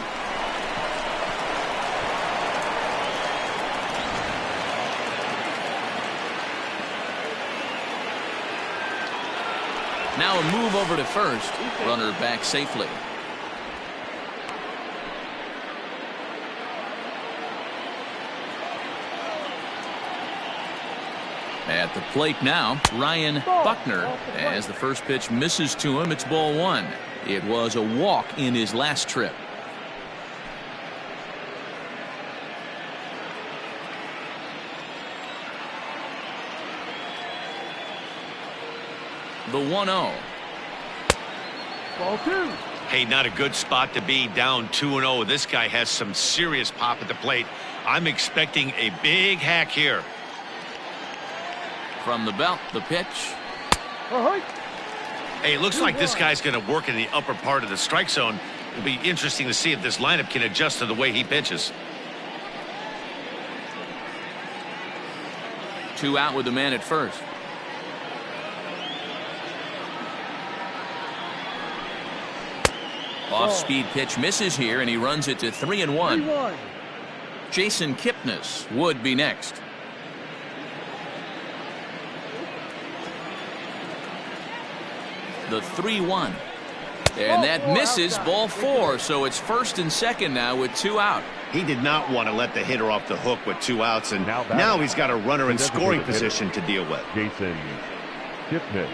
S1: Now a move over to first. Runner back safely. At the plate now, Ryan Buckner. As the first pitch misses to him, it's ball 1. It was a walk in his last trip. The 1-0.
S5: Ball 2.
S2: Hey, not a good spot to be, down 2-0. This guy has some serious pop at the plate. I'm expecting a big hack here.
S1: From the belt, the pitch.
S2: Hey, it looks like this guy's going to work in the upper part of the strike zone. It'll be interesting to see if this lineup can adjust to the way he pitches.
S1: 2 out with the man at first. Off-speed pitch misses here, and he runs it to 3-1. Jason Kipnis would be next. The 3-1. And that misses, ball 4, so it's first and second now with 2 out.
S2: He did not want to let the hitter off the hook with 2 outs, and
S4: Now
S2: now he's got a runner in scoring
S4: hitter,
S2: position to deal with.
S4: Jason-Kipnis.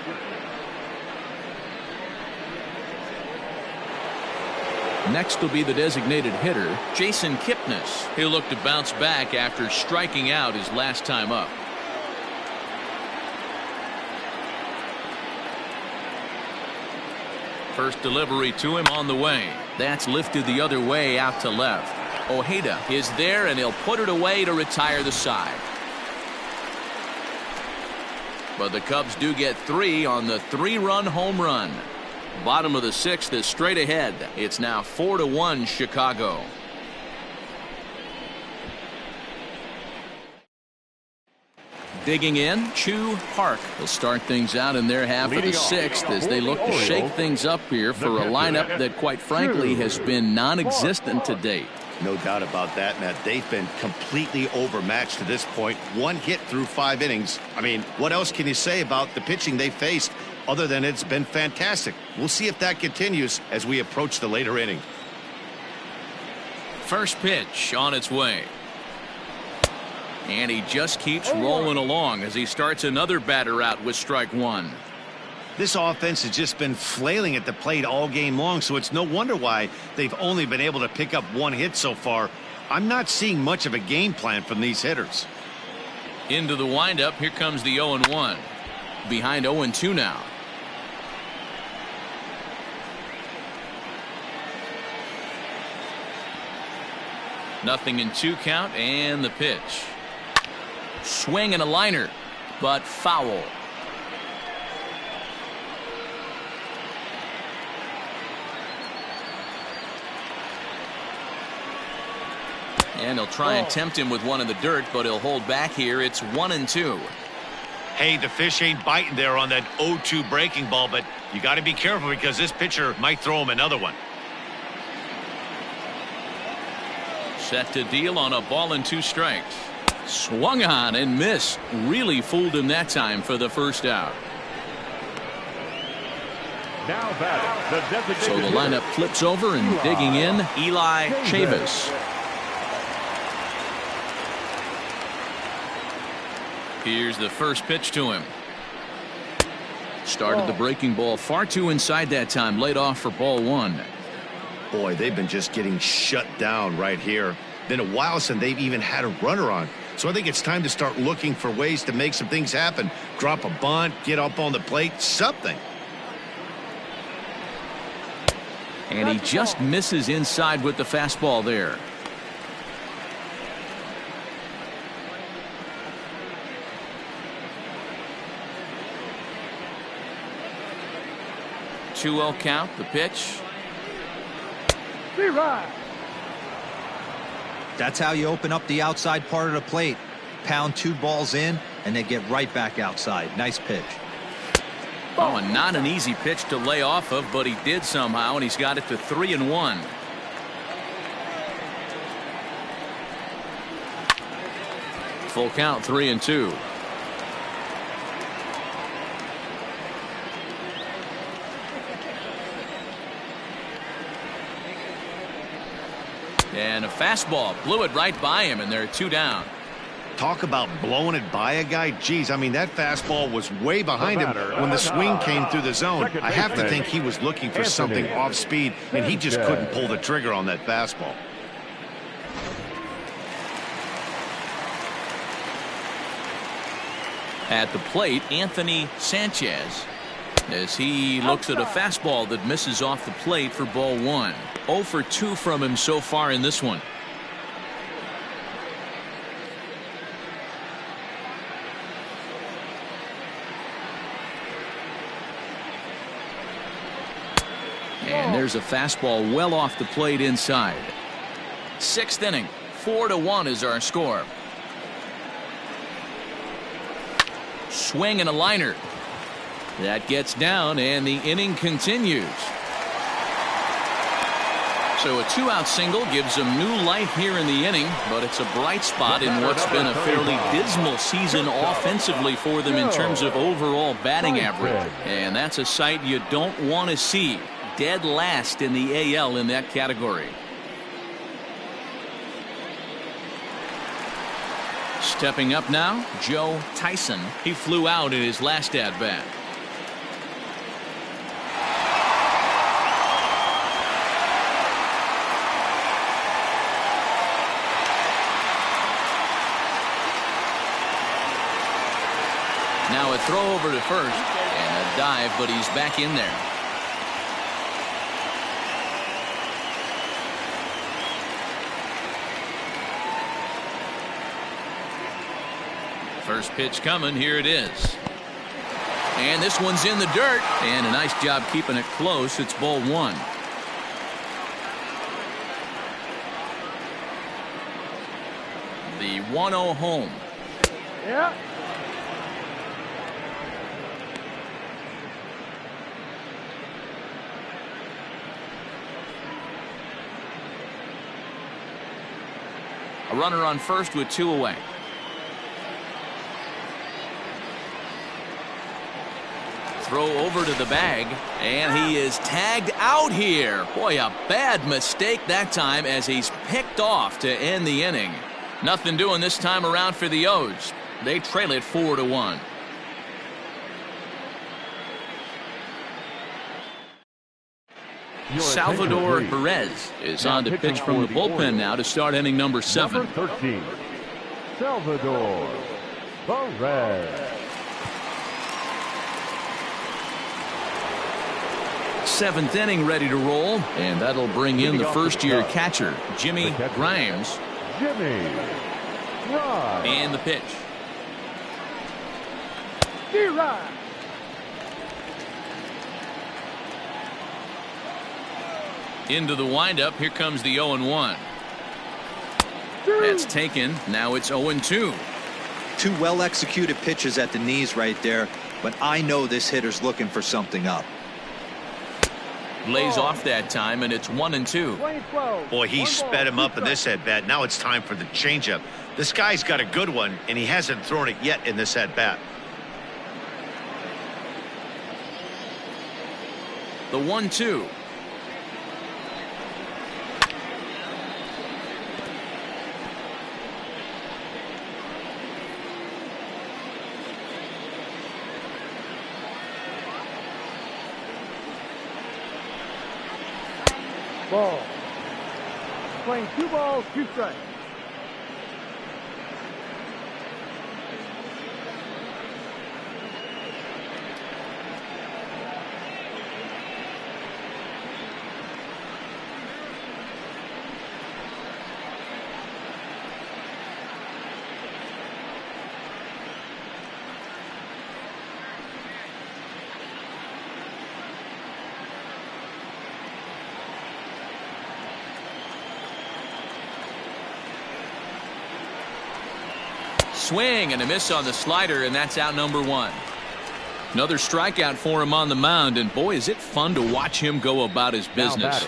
S1: Next will be the designated hitter, Jason Kipnis. He'll look to bounce back after striking out his last time up. First delivery to him on the way. That's lifted the other way out to left. Ojeda is there, and he'll put it away to retire the side. But the Cubs do get 3 on the 3-run home run. Bottom of the 6th is straight ahead. It's now 4-1 Chicago. Digging in, Chu Park will start things out in their half of the 6th as they look to shake things up here for a lineup that, quite frankly, has been non-existent to date.
S2: No doubt about that, Matt. They've been completely overmatched to this point. 1 hit through 5 innings. I mean, what else can you say about the pitching they faced other than it's been fantastic? We'll see if that continues as we approach the later inning.
S1: First pitch on its way. And he just keeps rolling along as he starts another batter out with strike 1.
S2: This offense has just been flailing at the plate all game long, so it's no wonder why they've only been able to pick up 1 hit so far. I'm not seeing much of a game plan from these hitters.
S1: Into the windup, here comes the 0-1. Behind 0-2 now. Nothing in 2 count, and the pitch. Swing and a liner, but foul. And he'll try and tempt him with one in the dirt, but he'll hold back here. It's 1-2.
S2: Hey, the fish ain't biting there on that 0-2 breaking ball, but you got to be careful because this pitcher might throw him another one.
S1: Set to deal on a ball and 2 strikes. Swung on and missed. Really fooled him that time for the first out.
S4: Now batting,
S1: So the lineup flips over, and digging in, Eli Chavis. Here's the first pitch to him. Started the breaking ball far too inside that time. Laid off for ball 1.
S2: Boy, they've been just getting shut down right here. Been a while since they've even had a runner on. So I think it's time to start looking for ways to make some things happen. Drop a bunt, get up on the plate, something.
S1: And he just misses inside with the fastball there. Two-0 count, the pitch.
S3: That's how you open up the outside part of the plate. Pound 2 balls in, and they get right back outside. Nice pitch.
S1: Oh, and not an easy pitch to lay off of, but he did somehow, and he's got it to 3-1. Full count, 3-2. And a fastball blew it right by him, and they're 2 down.
S2: Talk about blowing it by a guy. Geez, I mean, that fastball was way behind him when the swing came through the zone. I have to think he was looking for something off speed, and he just couldn't pull the trigger on that fastball.
S1: At the plate, Anthony Sanchez, as he looks at a fastball that misses off the plate for ball 1. 0 for 2 from him so far in this one. And there's a fastball well off the plate inside. 6th inning, 4-1 is our score. Swing and a liner. That gets down, and the inning continues. So a 2-out single gives them new life here in the inning, but it's a bright spot in what's been a fairly dismal season offensively for them in terms of overall batting average. And that's a sight you don't want to see. Dead last in the AL in that category. Stepping up now, Joe Tyson. He flew out in his last at-bat. Now a throw over to first and a dive, but he's back in there. First pitch coming. Here it is. And this one's in the dirt. And a nice job keeping it close. It's ball one. The 1-0 home.
S5: Yeah.
S1: A runner on first with 2 away. Throw over to the bag, and he is tagged out here. Boy, a bad mistake that time as he's picked off to end the inning. Nothing doing this time around for the O's. They trail it 4-1. Salvador Perez is on to pitch from the bullpen now to start inning number 7.
S4: Number 13, Salvador Perez.
S1: 7th inning ready to roll, and that'll bring in the first-year catcher, Jimmy Grimes.
S4: Jimmy Grimes.
S1: And the pitch.
S5: D-Rod.
S1: Into the windup. Here comes the 0-1. That's taken. Now it's 0-2.
S3: 2 well-executed pitches at the knees right there, but I know this hitter's looking for something up.
S1: Lays off that time, and it's 1-2.
S2: Boy, he sped him up in this at-bat. Now it's time for the changeup. This guy's got a good one, and he hasn't thrown it yet in this at-bat.
S1: The 1-2.
S5: Ball. Playing 2 balls, 2 strikes.
S1: Swing and a miss on the slider, and that's out number 1. Another strikeout for him on the mound, and boy, is it fun to watch him go about his business.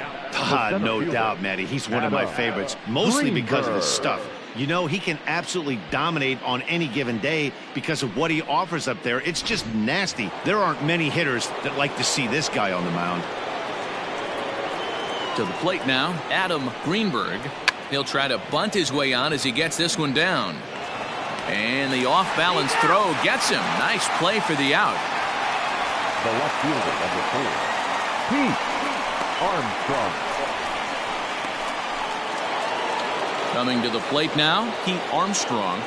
S2: No doubt, Matty. He's one of my favorites, mostly because of his stuff. You know, he can absolutely dominate on any given day because of what he offers up there. It's just nasty. There aren't many hitters that like to see this guy on the mound.
S1: To the plate now, Adam Greenberg. He'll try to bunt his way on as he gets this one down. And the off-balance throw gets him. Nice play for the out.
S4: The left fielder, number 4, Pete Armstrong.
S1: Coming to the plate now, Pete Armstrong.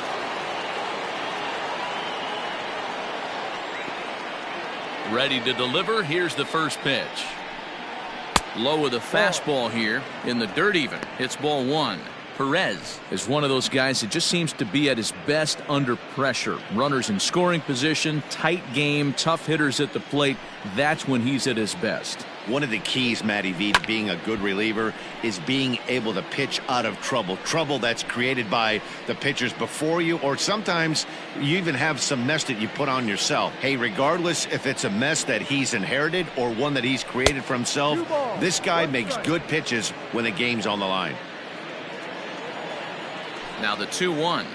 S1: Ready to deliver. Here's the first pitch. Low with a fastball here in the dirt even. It's ball 1. Perez is one of those guys that just seems to be at his best under pressure. Runners in scoring position, tight game, tough hitters at the plate. That's when he's at his best.
S2: One of the keys, Matty V, to being a good reliever is being able to pitch out of trouble. Trouble that's created by the pitchers before you, or sometimes you even have some mess that you put on yourself. Hey, regardless if it's a mess that he's inherited or one that he's created for himself, this guy makes good pitches when the game's on the line.
S1: Now the 2-1.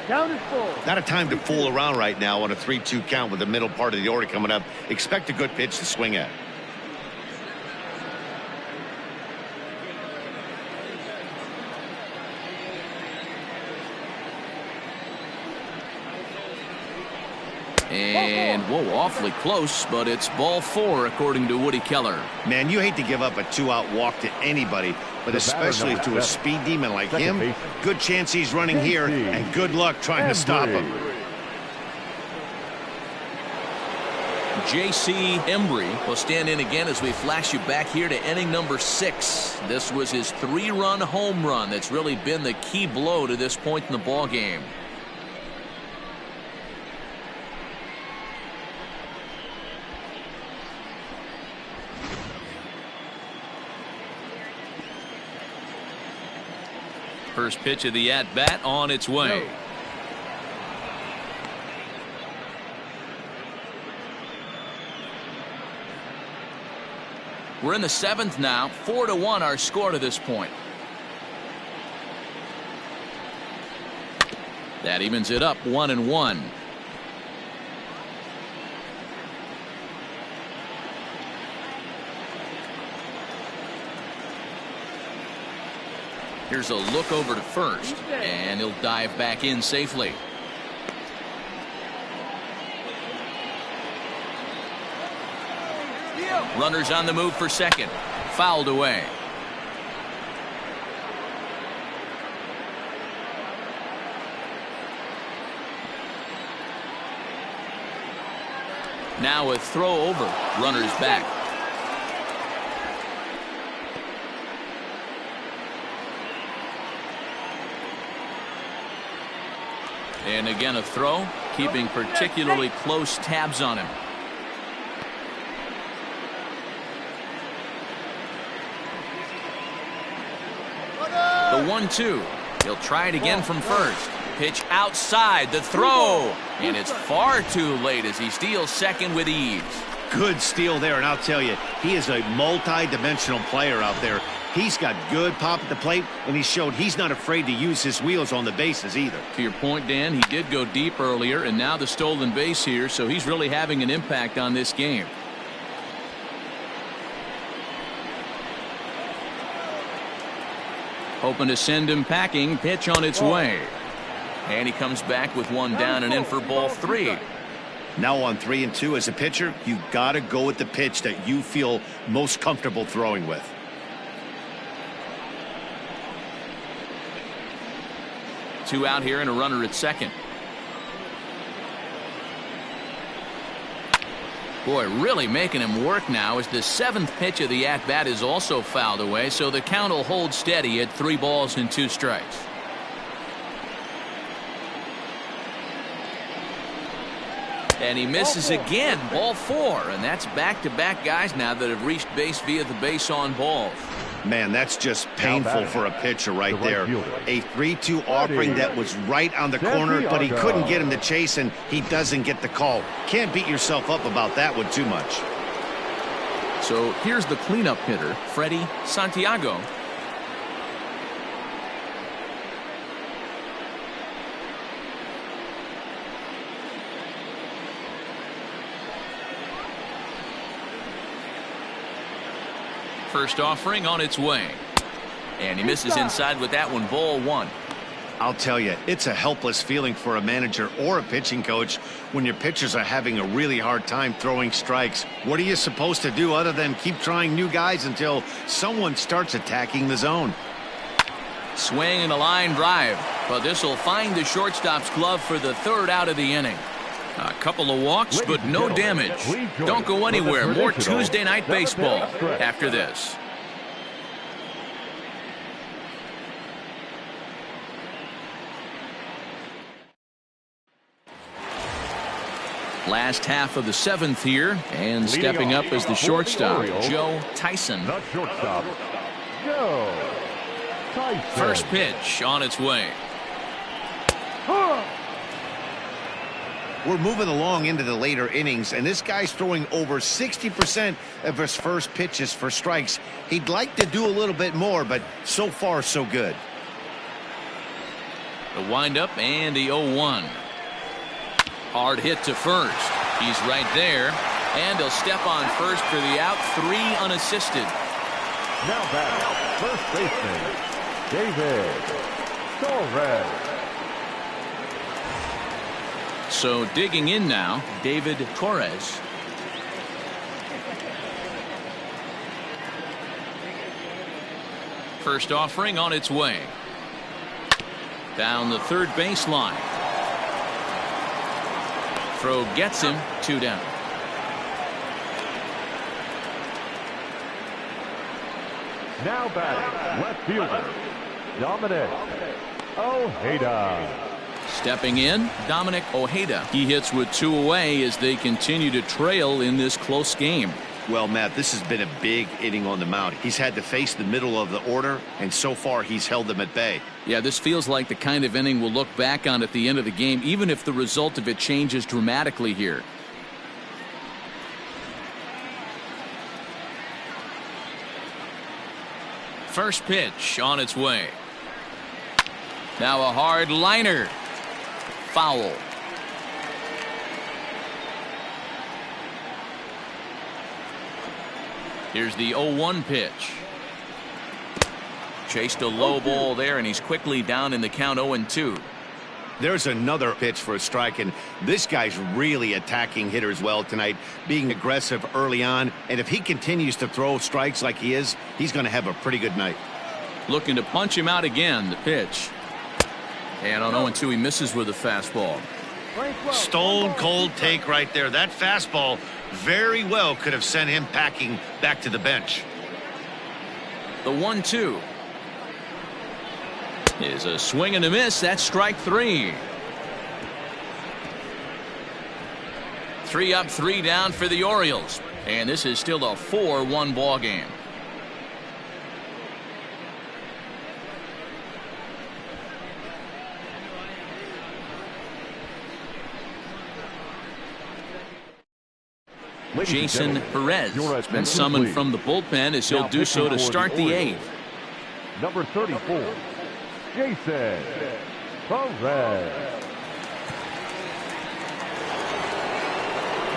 S5: Count is full.
S2: Not a time to fool around right now on a 3-2 count with the middle part of the order coming up. Expect a good pitch to swing at.
S1: And, whoa, awfully close, but it's ball 4, according to Woody Keller.
S2: Man, you hate to give up a 2-out walk to anybody, but especially to a speed demon like him. Good chance he's running here, and good luck trying to stop him.
S1: J.C. Embry will stand in again as we flash you back here to inning number 6. This was his 3-run home run that's really been the key blow to this point in the ball game. First pitch of the at-bat on its way. We're in the 7th now. 4-1 our score to this point. That evens it up 1-1. Here's a look over to first, and he'll dive back in safely. Runners on the move for second. Fouled away. Now a throw over. Runners back. And again a throw, keeping particularly close tabs on him. The 1-2. He'll try it again from first. Pitch outside, the throw. And it's far too late as he steals second with ease.
S2: Good steal there, and I'll tell you, he is a multi-dimensional player out there. He's got good pop at the plate, and he showed he's not afraid to use his wheels on the bases either.
S1: To your point, Dan, he did go deep earlier, and now the stolen base here, so he's really having an impact on this game. Hoping to send him packing. Pitch on its way. And he comes back with one down and in for ball 3.
S2: Now on 3-2 as a pitcher, you've got to go with the pitch that you feel most comfortable throwing with.
S1: Two out here and a runner at second. Boy, really making him work now as the 7th pitch of the at-bat is also fouled away, so the count will hold steady at 3 balls and 2 strikes. And he misses again, ball 4, and that's back-to-back guys now that have reached base via the base on balls.
S2: Man, that's just painful for a pitcher right there. A 3-2 offering that was right on the corner, but he couldn't get him to chase, and he doesn't get the call. Can't beat yourself up about that one too much.
S1: So here's the cleanup hitter, Freddie Santiago. First offering on its way. And he misses inside with that one, ball 1.
S2: I'll tell you, it's a helpless feeling for a manager or a pitching coach when your pitchers are having a really hard time throwing strikes. What are you supposed to do other than keep trying new guys until someone starts attacking the zone?
S1: Swing and a line drive, but this will find the shortstop's glove for the 3rd out of the inning. A couple of walks, but no damage. Don't go anywhere. More Tuesday Night Baseball after this. Last half of the 7th here, and stepping up as the shortstop, Joe Tyson.
S4: The shortstop, Joe Tyson.
S1: First pitch on its way.
S2: We're moving along into the later innings, and this guy's throwing over 60% of his first pitches for strikes. He'd like to do a little bit more, but so far so good.
S1: The windup and the 0-1. Hard hit to first. He's right there. And he'll step on first for the out. 3 unassisted.
S4: Now batting, first baseman, David Torres.
S1: So digging in now, David Torres. First offering on its way. Down the third baseline. Throw gets him. 2 down.
S4: Now batting, left fielder, Dominic Ojeda.
S1: Stepping in, Dominic Ojeda. He hits with 2 away as they continue to trail in this close game.
S2: Well, Matt, this has been a big inning on the mound. He's had to face the middle of the order, and so far he's held them at bay.
S1: Yeah, this feels like the kind of inning we'll look back on at the end of the game, even if the result of it changes dramatically here. First pitch on its way. Now a hard liner. Foul. Here's the 0-1 pitch. Chased a low ball there, and he's quickly down in the count 0-2.
S2: There's another pitch for a strike, and this guy's really attacking hitters well tonight, being aggressive early on. And if he continues to throw strikes like he is, he's going to have a pretty good night.
S1: Looking to punch him out again. The pitch. And on 0-2, he misses with a fastball.
S2: Stone cold take right there. That fastball very well could have sent him packing back to the bench.
S1: The 1-2 is a swing and a miss. That's strike 3. 3 up, 3 down for the Orioles. And this is still a 4-1 ball game. Jason Perez has been summoned from the bullpen as he'll do so to start the 8th.
S4: Number 34, Jason Perez.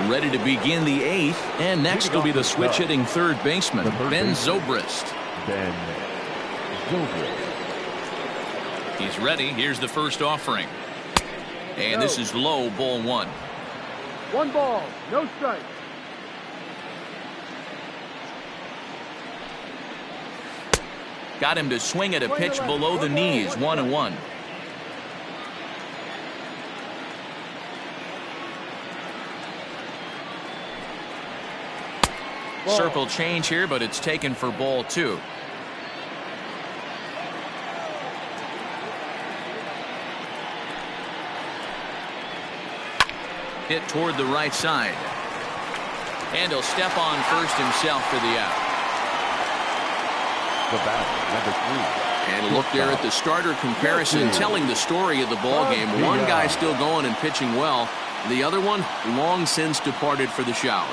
S1: Ready to begin the 8th, and next will be the switch hitting third baseman, Ben Zobrist. He's ready. Here's the first offering. And this is low, ball 1.
S5: 1 ball, no strike.
S1: Got him to swing at a pitch below the knees. 1-1. Circle change here, but it's taken for ball 2. Hit toward the right side. And he'll step on first himself for the out.
S4: The bat, number 3.
S1: And look there at the starter comparison, telling the story of the ball game. One guy still going and pitching well. The other one long since departed for the showers.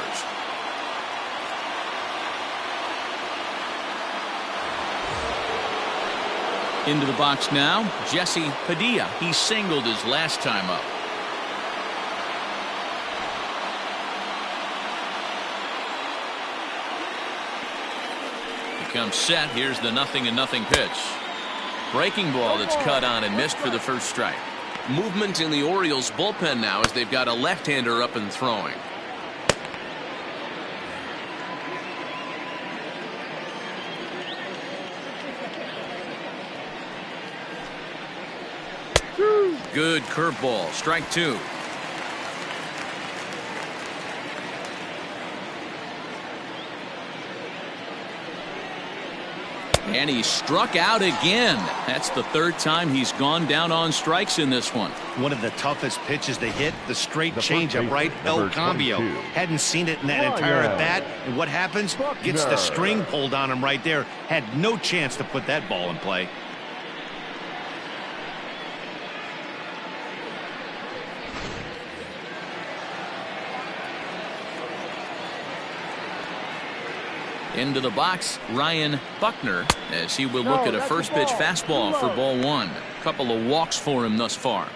S1: Into the box now, Jesse Padilla. He singled his last time up. Comes set. Here's the 0-0 pitch. Breaking ball that's cut on and missed for the first strike. Movement in the Orioles bullpen now as they've got a left-hander up and throwing. Good curveball. Strike 2. And he struck out again. That's the 3rd time he's gone down on strikes in this one.
S2: One of the toughest pitches to hit, the straight changeup, right? El Cambio. Hadn't seen it in that entire at bat. And what happens? Gets the string pulled on him right there. Had no chance to put that ball in play.
S1: Into the box, Ryan Buckner, as he will look at a first pitch fastball for ball one. Couple of walks for him thus far.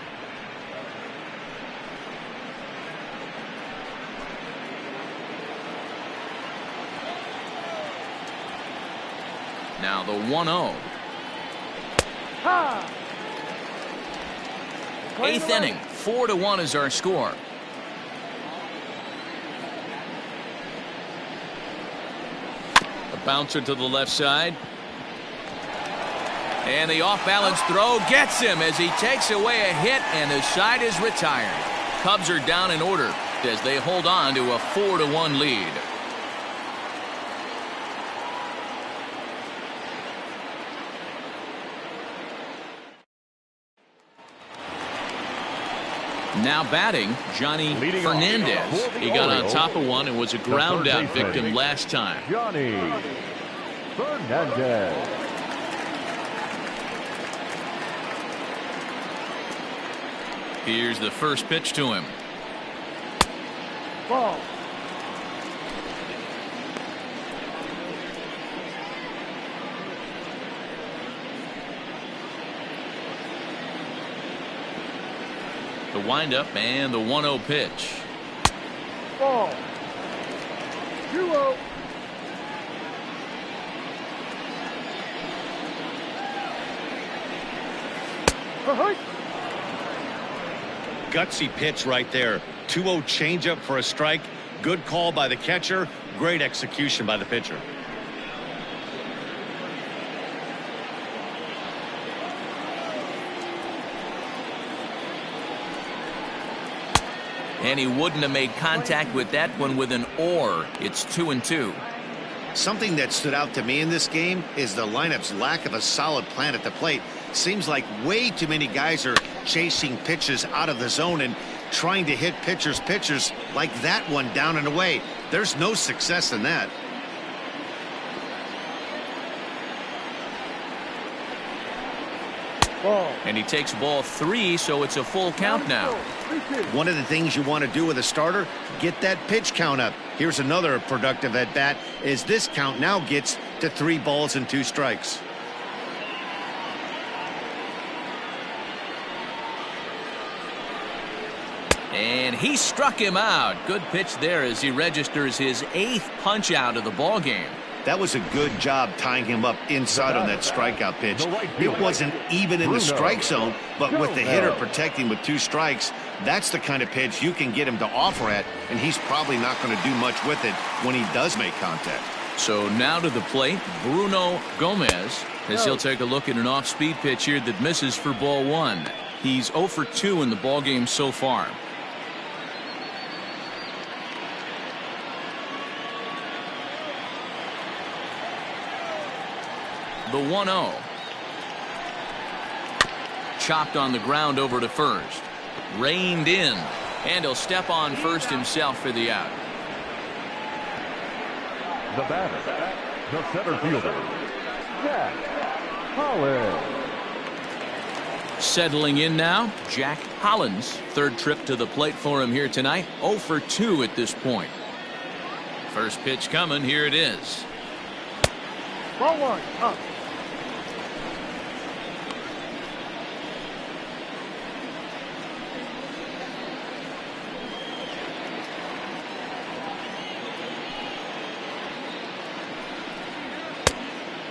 S1: Now the 1-0. Eighth inning, 4-1 is our score. A bouncer to the left side. And the off-balance throw gets him as he takes away a hit, and the side is retired. Cubs are down in order as they hold on to a 4-1 lead. Now batting, Johnny Fernandez. He got on top of one and was a ground out victim last time.
S4: Johnny Fernandez.
S1: Here's the first pitch to him.
S5: Ball.
S1: The windup and the 1-0 pitch.
S5: Ball. 2-0.
S2: Gutsy pitch right there. 2-0 changeup for a strike. Good call by the catcher. Great execution by the pitcher.
S1: And he wouldn't have made contact with that one with an or. It's 2-2.
S2: Something that stood out to me in this game is the lineup's lack of a solid plan at the plate. Seems like way too many guys are chasing pitches out of the zone and trying to hit pitchers like that one down and away. There's no success in that.
S5: Ball.
S1: And he takes ball 3, so it's a full count now.
S2: One of the things you want to do with a starter, get that pitch count up. Here's another productive at bat as this count now gets to 3 balls and 2 strikes.
S1: And he struck him out. Good pitch there as he registers his 8th punch out of the ball game.
S2: That was a good job tying him up inside on that strikeout pitch. It wasn't even in the strike zone, but with the hitter protecting with 2 strikes, that's the kind of pitch you can get him to offer at, and he's probably not going to do much with it when he does make contact.
S1: So now to the plate, Bruno Gomez, as he'll take a look at an off-speed pitch here that misses for ball 1. He's 0 for 2 in the ball game so far. The 1-0. Chopped on the ground over to first. Reined in. And he'll step on first himself for the out.
S4: The batter, the center fielder, Jack Hollins.
S1: Settling in now, Jack Hollins. 3rd trip to the plate for him here tonight. 0 for 2 at this point. First pitch coming. Here it is.
S5: Ball 1. Up.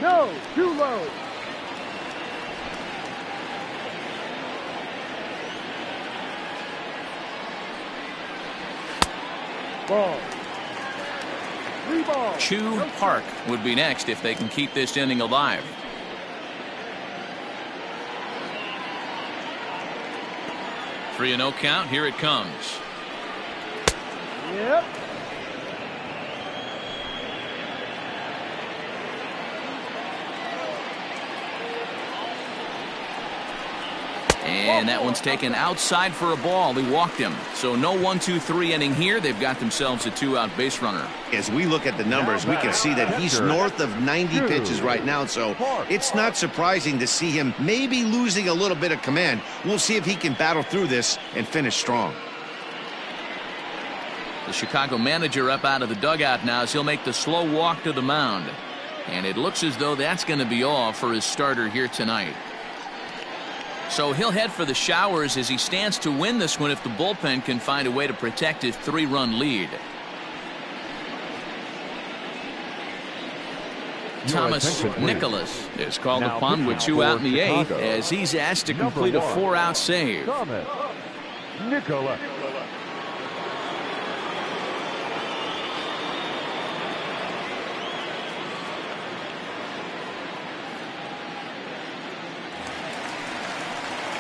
S5: No, too low. Ball. 3 balls.
S1: Chu Park would be next if they can keep this inning alive. Three and 0 count. Here it comes.
S5: Yep.
S1: And that one's taken outside for a ball. He walked him. So no 1-2-3 inning here. They've got themselves a 2-out base runner.
S2: As we look at the numbers, we can see that he's north of 90 pitches right now. So it's not surprising to see him maybe losing a little bit of command. We'll see if he can battle through this and finish strong.
S1: The Chicago manager up out of the dugout now as he'll make the slow walk to the mound. And it looks as though that's going to be all for his starter here tonight. So he'll head for the showers as he stands to win this one if the bullpen can find a way to protect his 3-run lead. Thomas Nicholas is called upon with 2 out in the 8th as he's asked to complete a 4-out save.
S4: Thomas Nicholas.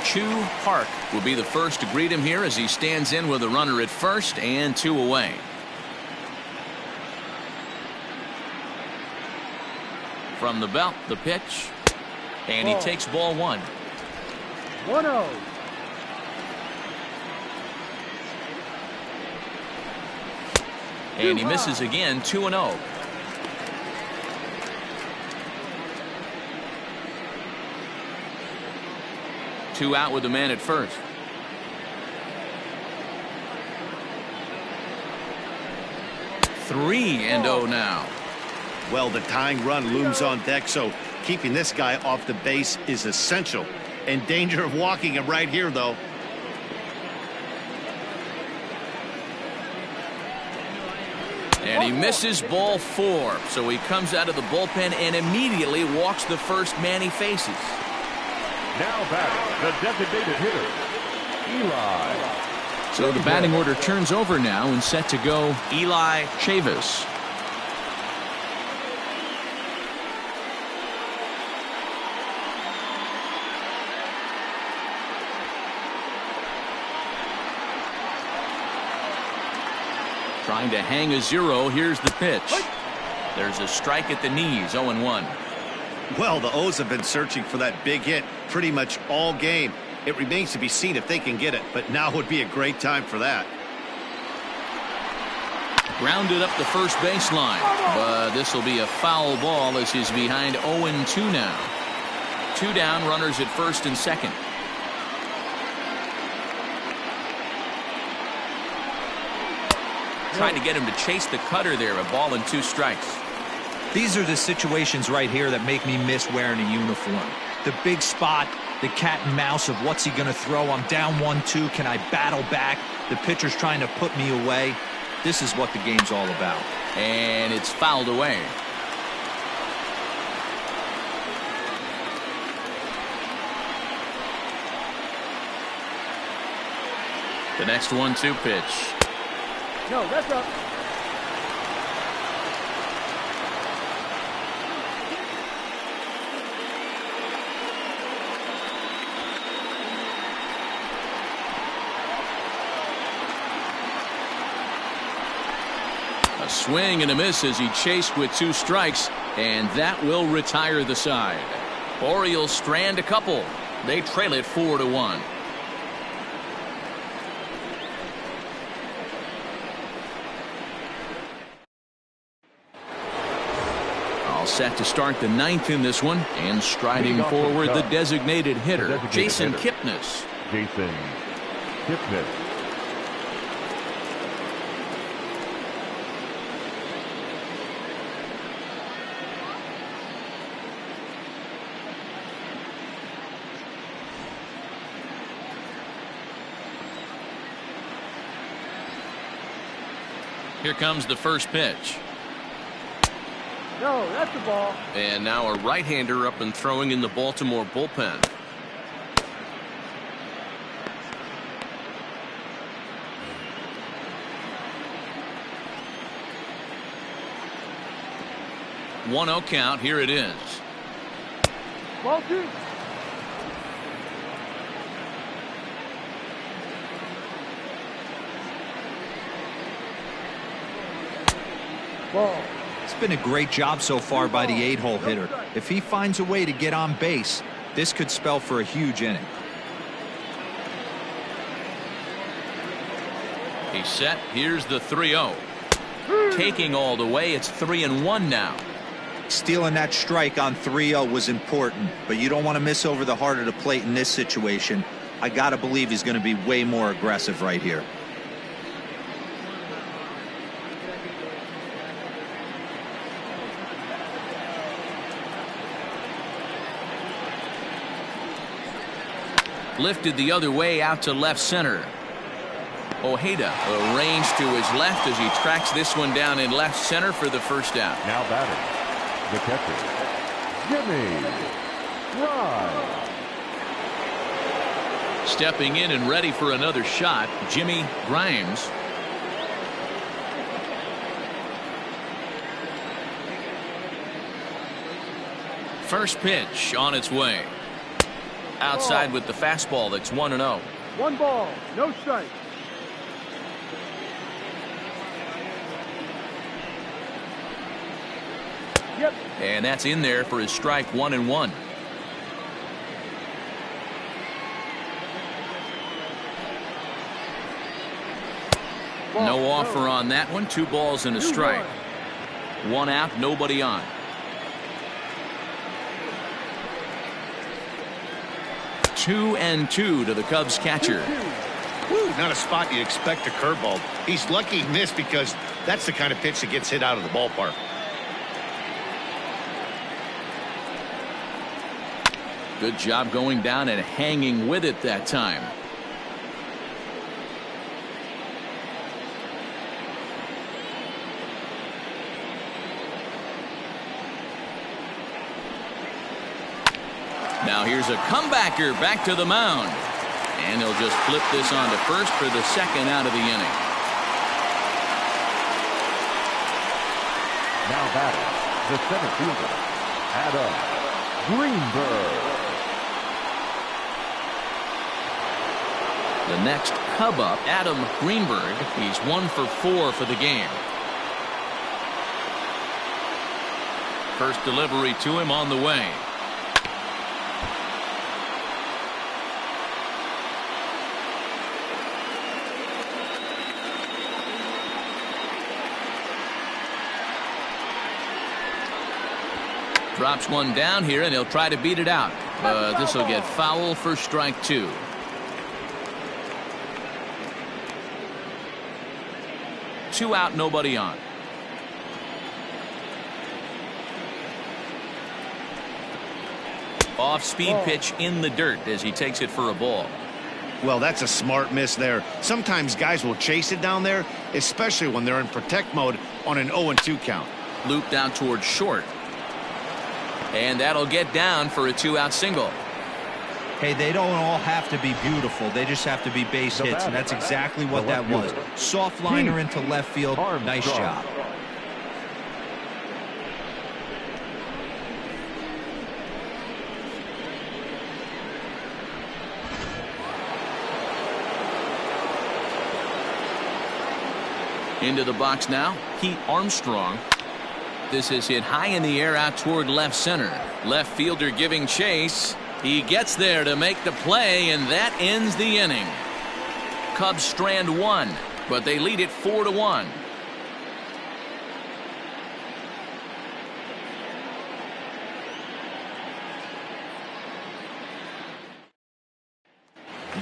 S1: Chu Park will be the first to greet him here as he stands in with a runner at first and 2 away. From the belt, the pitch, and he takes ball 1.
S5: 1-0.
S1: And he misses again, 2-0. Two out with the man at first. Three and 0 now.
S2: Well, the tying run looms on deck, so keeping this guy off the base is essential. In danger of walking him right here, though.
S1: And he misses ball 4, so he comes out of the bullpen and immediately walks the first man he faces.
S4: Now back, the designated hitter, Eli.
S1: So the batting order turns over now and set to go Eli Chavis. Trying to hang a 0. Here's the pitch. There's a strike at the knees. 0-1.
S2: Well, the O's have been searching for that big hit pretty much all game. It remains to be seen if they can get it, but now would be a great time for that.
S1: Grounded up the first baseline, but this will be a foul ball as he's behind 0-2 now. 2 down, runners at first and second. Trying to get him to chase the cutter there, a ball and 2 strikes.
S3: These are the situations right here that make me miss wearing a uniform. The big spot, the cat and mouse of what's he going to throw. I'm down 1-2. Can I battle back? The pitcher's trying to put me away. This is what the game's all about.
S1: And it's fouled away. The next 1-2 pitch.
S5: No, that's up.
S1: A swing and a miss as he chased with 2 strikes, and that will retire the side. Orioles strand a couple. They trail it 4-1. All set to start the 9th in this one, and striding forward the designated hitter, Jason Kipnis.
S4: Jason Kipnis.
S1: Here comes the first pitch.
S5: No, that's the ball.
S6: And now a right-hander up and throwing in the Baltimore bullpen.
S1: One 0 count. Here it is.
S5: Ball 2. Ball.
S3: It's been a great job so far by the 8-hole hitter. If he finds a way to get on base, this could spell for a huge inning.
S1: He's set. Here's the 3-0. Taking all the way. It's 3-1 now.
S3: Stealing that strike on 3-0 was important, but you don't want to miss over the heart of the plate in this situation. I got to believe he's going to be way more aggressive right here.
S1: Lifted the other way out to left center. Ojeda arranged to his left as he tracks this one down in left center for the first out.
S4: Now batting, the catcher, Jimmy Grimes.
S1: Stepping in and ready for another shot, Jimmy Grimes. First pitch on its way. Outside with the fastball. That's 1-0.
S5: 1 ball, no strike. Yep.
S1: And that's in there for his strike 1-1. No offer on that one. 2 balls and a strike. 1 out, nobody on. 2-2 to the Cubs catcher.
S2: Woo, not a spot you'd expect a curveball. He's lucky he missed because that's the kind of pitch that gets hit out of the ballpark.
S1: Good job going down and hanging with it that time. Now here's a comebacker back to the mound. And he'll just flip this on to first for the second out of the inning.
S4: Now batting, the center fielder, Adam Greenberg.
S1: The next Cub up, Adam Greenberg. He's 1 for 4 for the game. First delivery to him on the way. Drops one down here, and he'll try to beat it out. But this will get foul for strike 2. Two out, nobody on. Off-speed pitch in the dirt as he takes it for a ball.
S2: Well, that's a smart miss there. Sometimes guys will chase it down there, especially when they're in protect mode on an 0-2 count.
S1: Looped out towards short. And that'll get down for a 2-out single.
S3: Hey, they don't all have to be beautiful. They just have to be base hits, and that's exactly what that was. Soft liner into left field. Nice job.
S1: Into the box now, Pete Armstrong. This is hit high in the air out toward left center. Left fielder giving chase. He gets there to make the play, and that ends the inning. Cubs strand 1, but they lead it 4-1.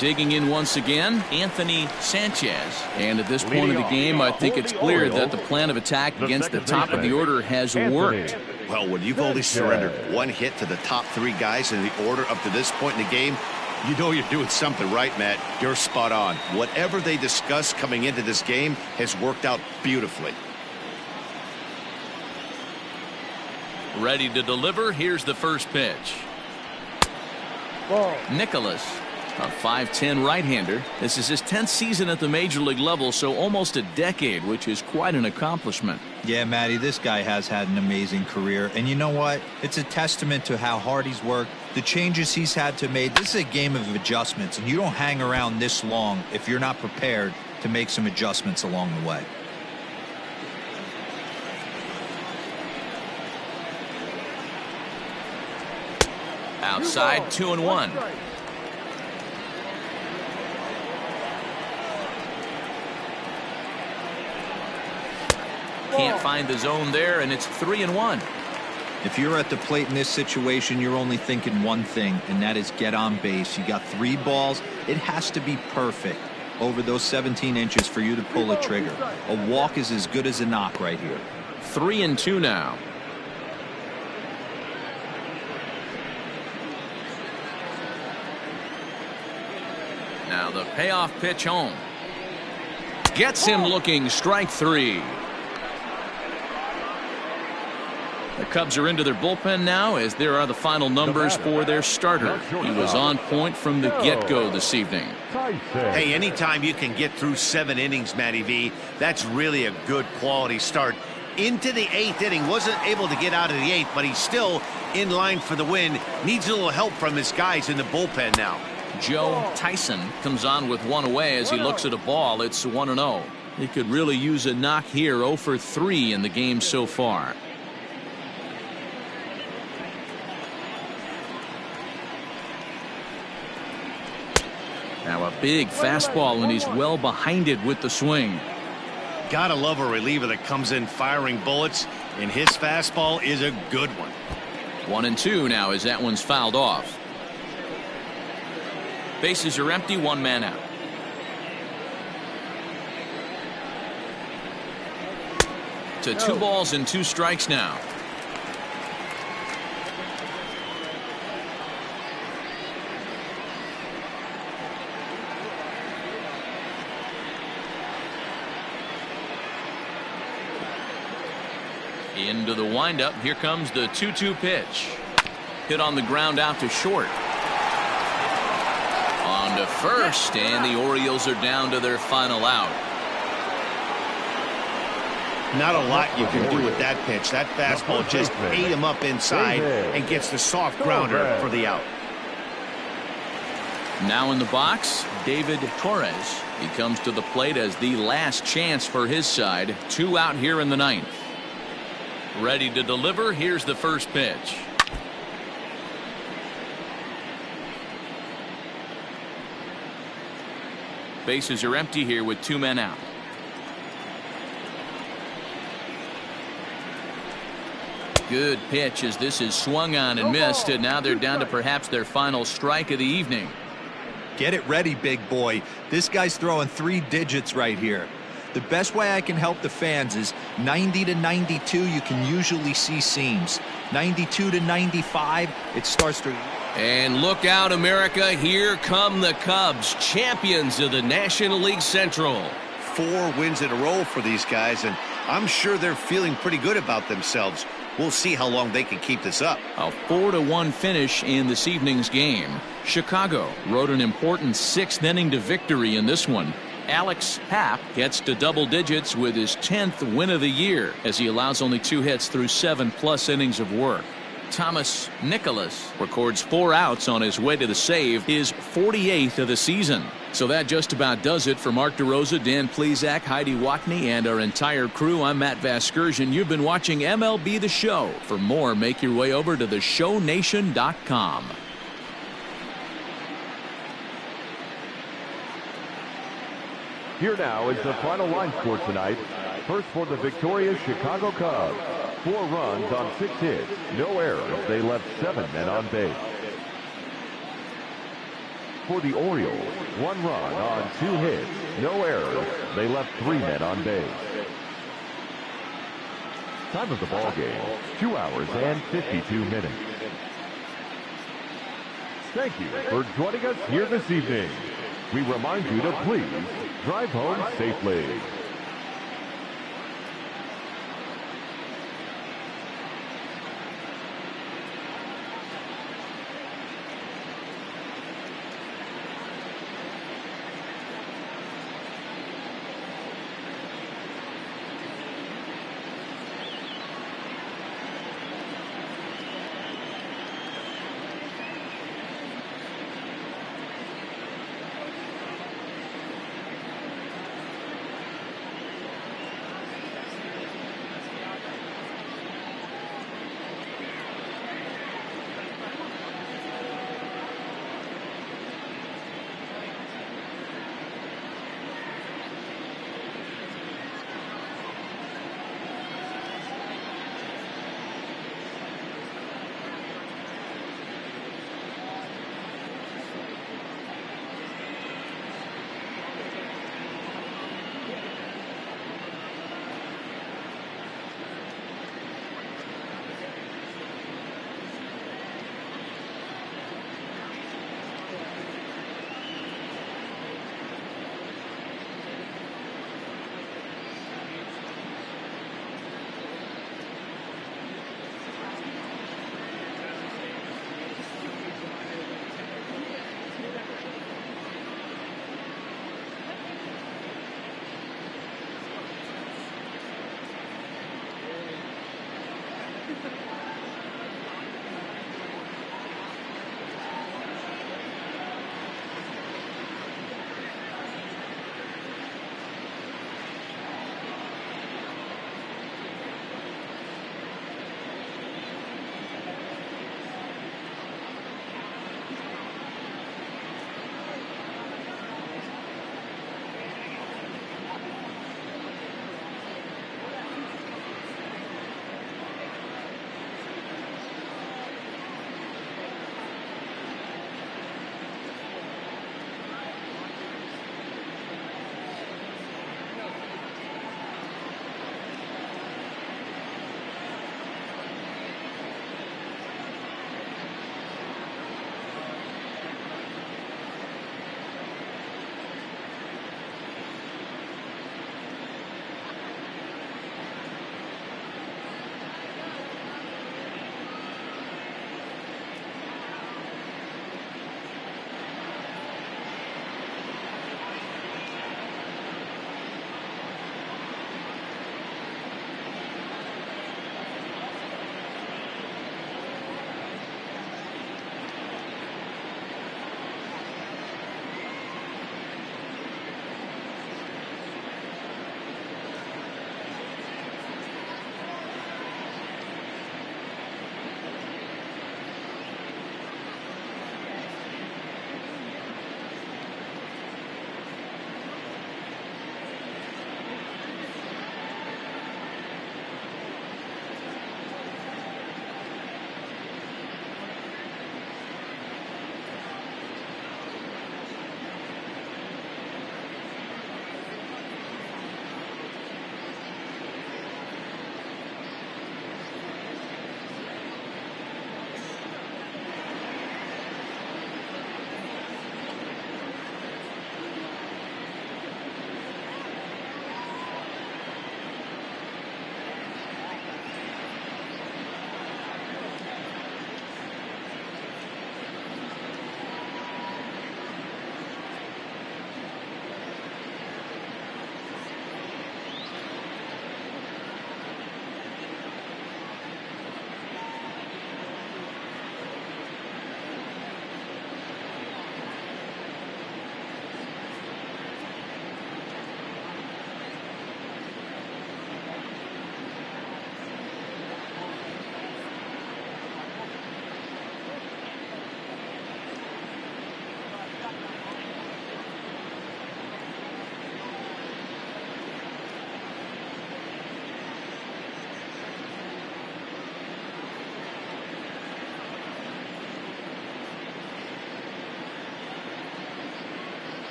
S1: Digging in once again, Anthony Sanchez. And at this point of the game, I think it's clear that the plan of attack against the top of the order has worked.
S2: Well, when you've only surrendered 1 hit to the top 3 guys in the order up to this point in the game, you know you're doing something right, Matt. You're spot on. Whatever they discussed coming into this game has worked out beautifully.
S1: Ready to deliver. Here's the first pitch.
S5: Ball.
S1: Nicholas, a 5'10" right-hander. This is his 10th season at the major league level, so almost a decade, which is quite an accomplishment.
S3: Yeah, Matty, this guy has had an amazing career. And you know what? It's a testament to how hard he's worked, the changes he's had to make. This is a game of adjustments, and you don't hang around this long if you're not prepared to make some adjustments along the way.
S1: Outside, 2-1. Can't find the zone there, and it's 3-1.
S3: If you're at the plate in this situation, you're only thinking one thing, and that is get on base. You got 3 balls. It has to be perfect over those 17 inches for you to pull a trigger. A walk is as good as a knock right here.
S1: 3-2 now. Now the payoff pitch home. Gets him looking, strike 3. The Cubs are into their bullpen now, as there are the final numbers for their starter. He was on point from the get-go this evening.
S2: Hey, anytime you can get through 7 innings, Matty V, that's really a good quality start. Into the 8th inning, wasn't able to get out of the 8th, but he's still in line for the win. Needs a little help from his guys in the bullpen now.
S1: Joe Tyson comes on with 1 away as he looks at a ball. It's 1-0. He could really use a knock here. 0 for 3 in the game so far. Now a big fastball, and he's well behind it with the swing.
S2: Gotta love a reliever that comes in firing bullets, and his fastball is a good one.
S1: 1-2 now as that one's fouled off. Bases are empty, 1 man out. To 2 balls and 2 strikes now. Into the windup. Here comes the 2-2 pitch. Hit on the ground out to short. On to first, and the Orioles are down to their final out.
S2: Not a lot you can do with that pitch. That fastball just ate him up inside and gets the soft grounder for the out.
S1: Now in the box, David Torres. He comes to the plate as the last chance for his side. 2 out here in the 9th. Ready to deliver. Here's the first pitch. Bases are empty here with 2 men out. Good pitch as this is swung on and missed, and now they're down to perhaps their final strike of the evening.
S3: Get it ready, big boy. This guy's throwing 3 digits right here. The best way I can help the fans is 90 to 92. You can usually see seams. 92 to 95. It starts to.
S6: And look out, America. Here come the Cubs, champions of the National League Central.
S2: 4 wins in a row for these guys, and I'm sure they're feeling pretty good about themselves. We'll see how long they can keep this up.
S1: A 4-1 finish in this evening's game. Chicago rode an important 6th inning to victory in this one. Alex Papp gets to double digits with his 10th win of the year as he allows only 2 hits through 7+ innings of work. Thomas Nicholas records 4 outs on his way to the save, his 48th of the season. So that just about does it for Mark DeRosa, Dan Plesac, Heidi Watney, and our entire crew. I'm Matt Vasgersian. You've been watching MLB The Show. For more, make your way over to theshownation.com.
S4: Here now is the final line score tonight. First for the victorious Chicago Cubs. 4 runs on 6 hits, no errors. They left 7 men on base. For the Orioles, 1 run on 2 hits, no errors. They left 3 men on base. Time of the ball game, 2 hours and 52 minutes. Thank you for joining us here this evening. We remind you to please drive home safely.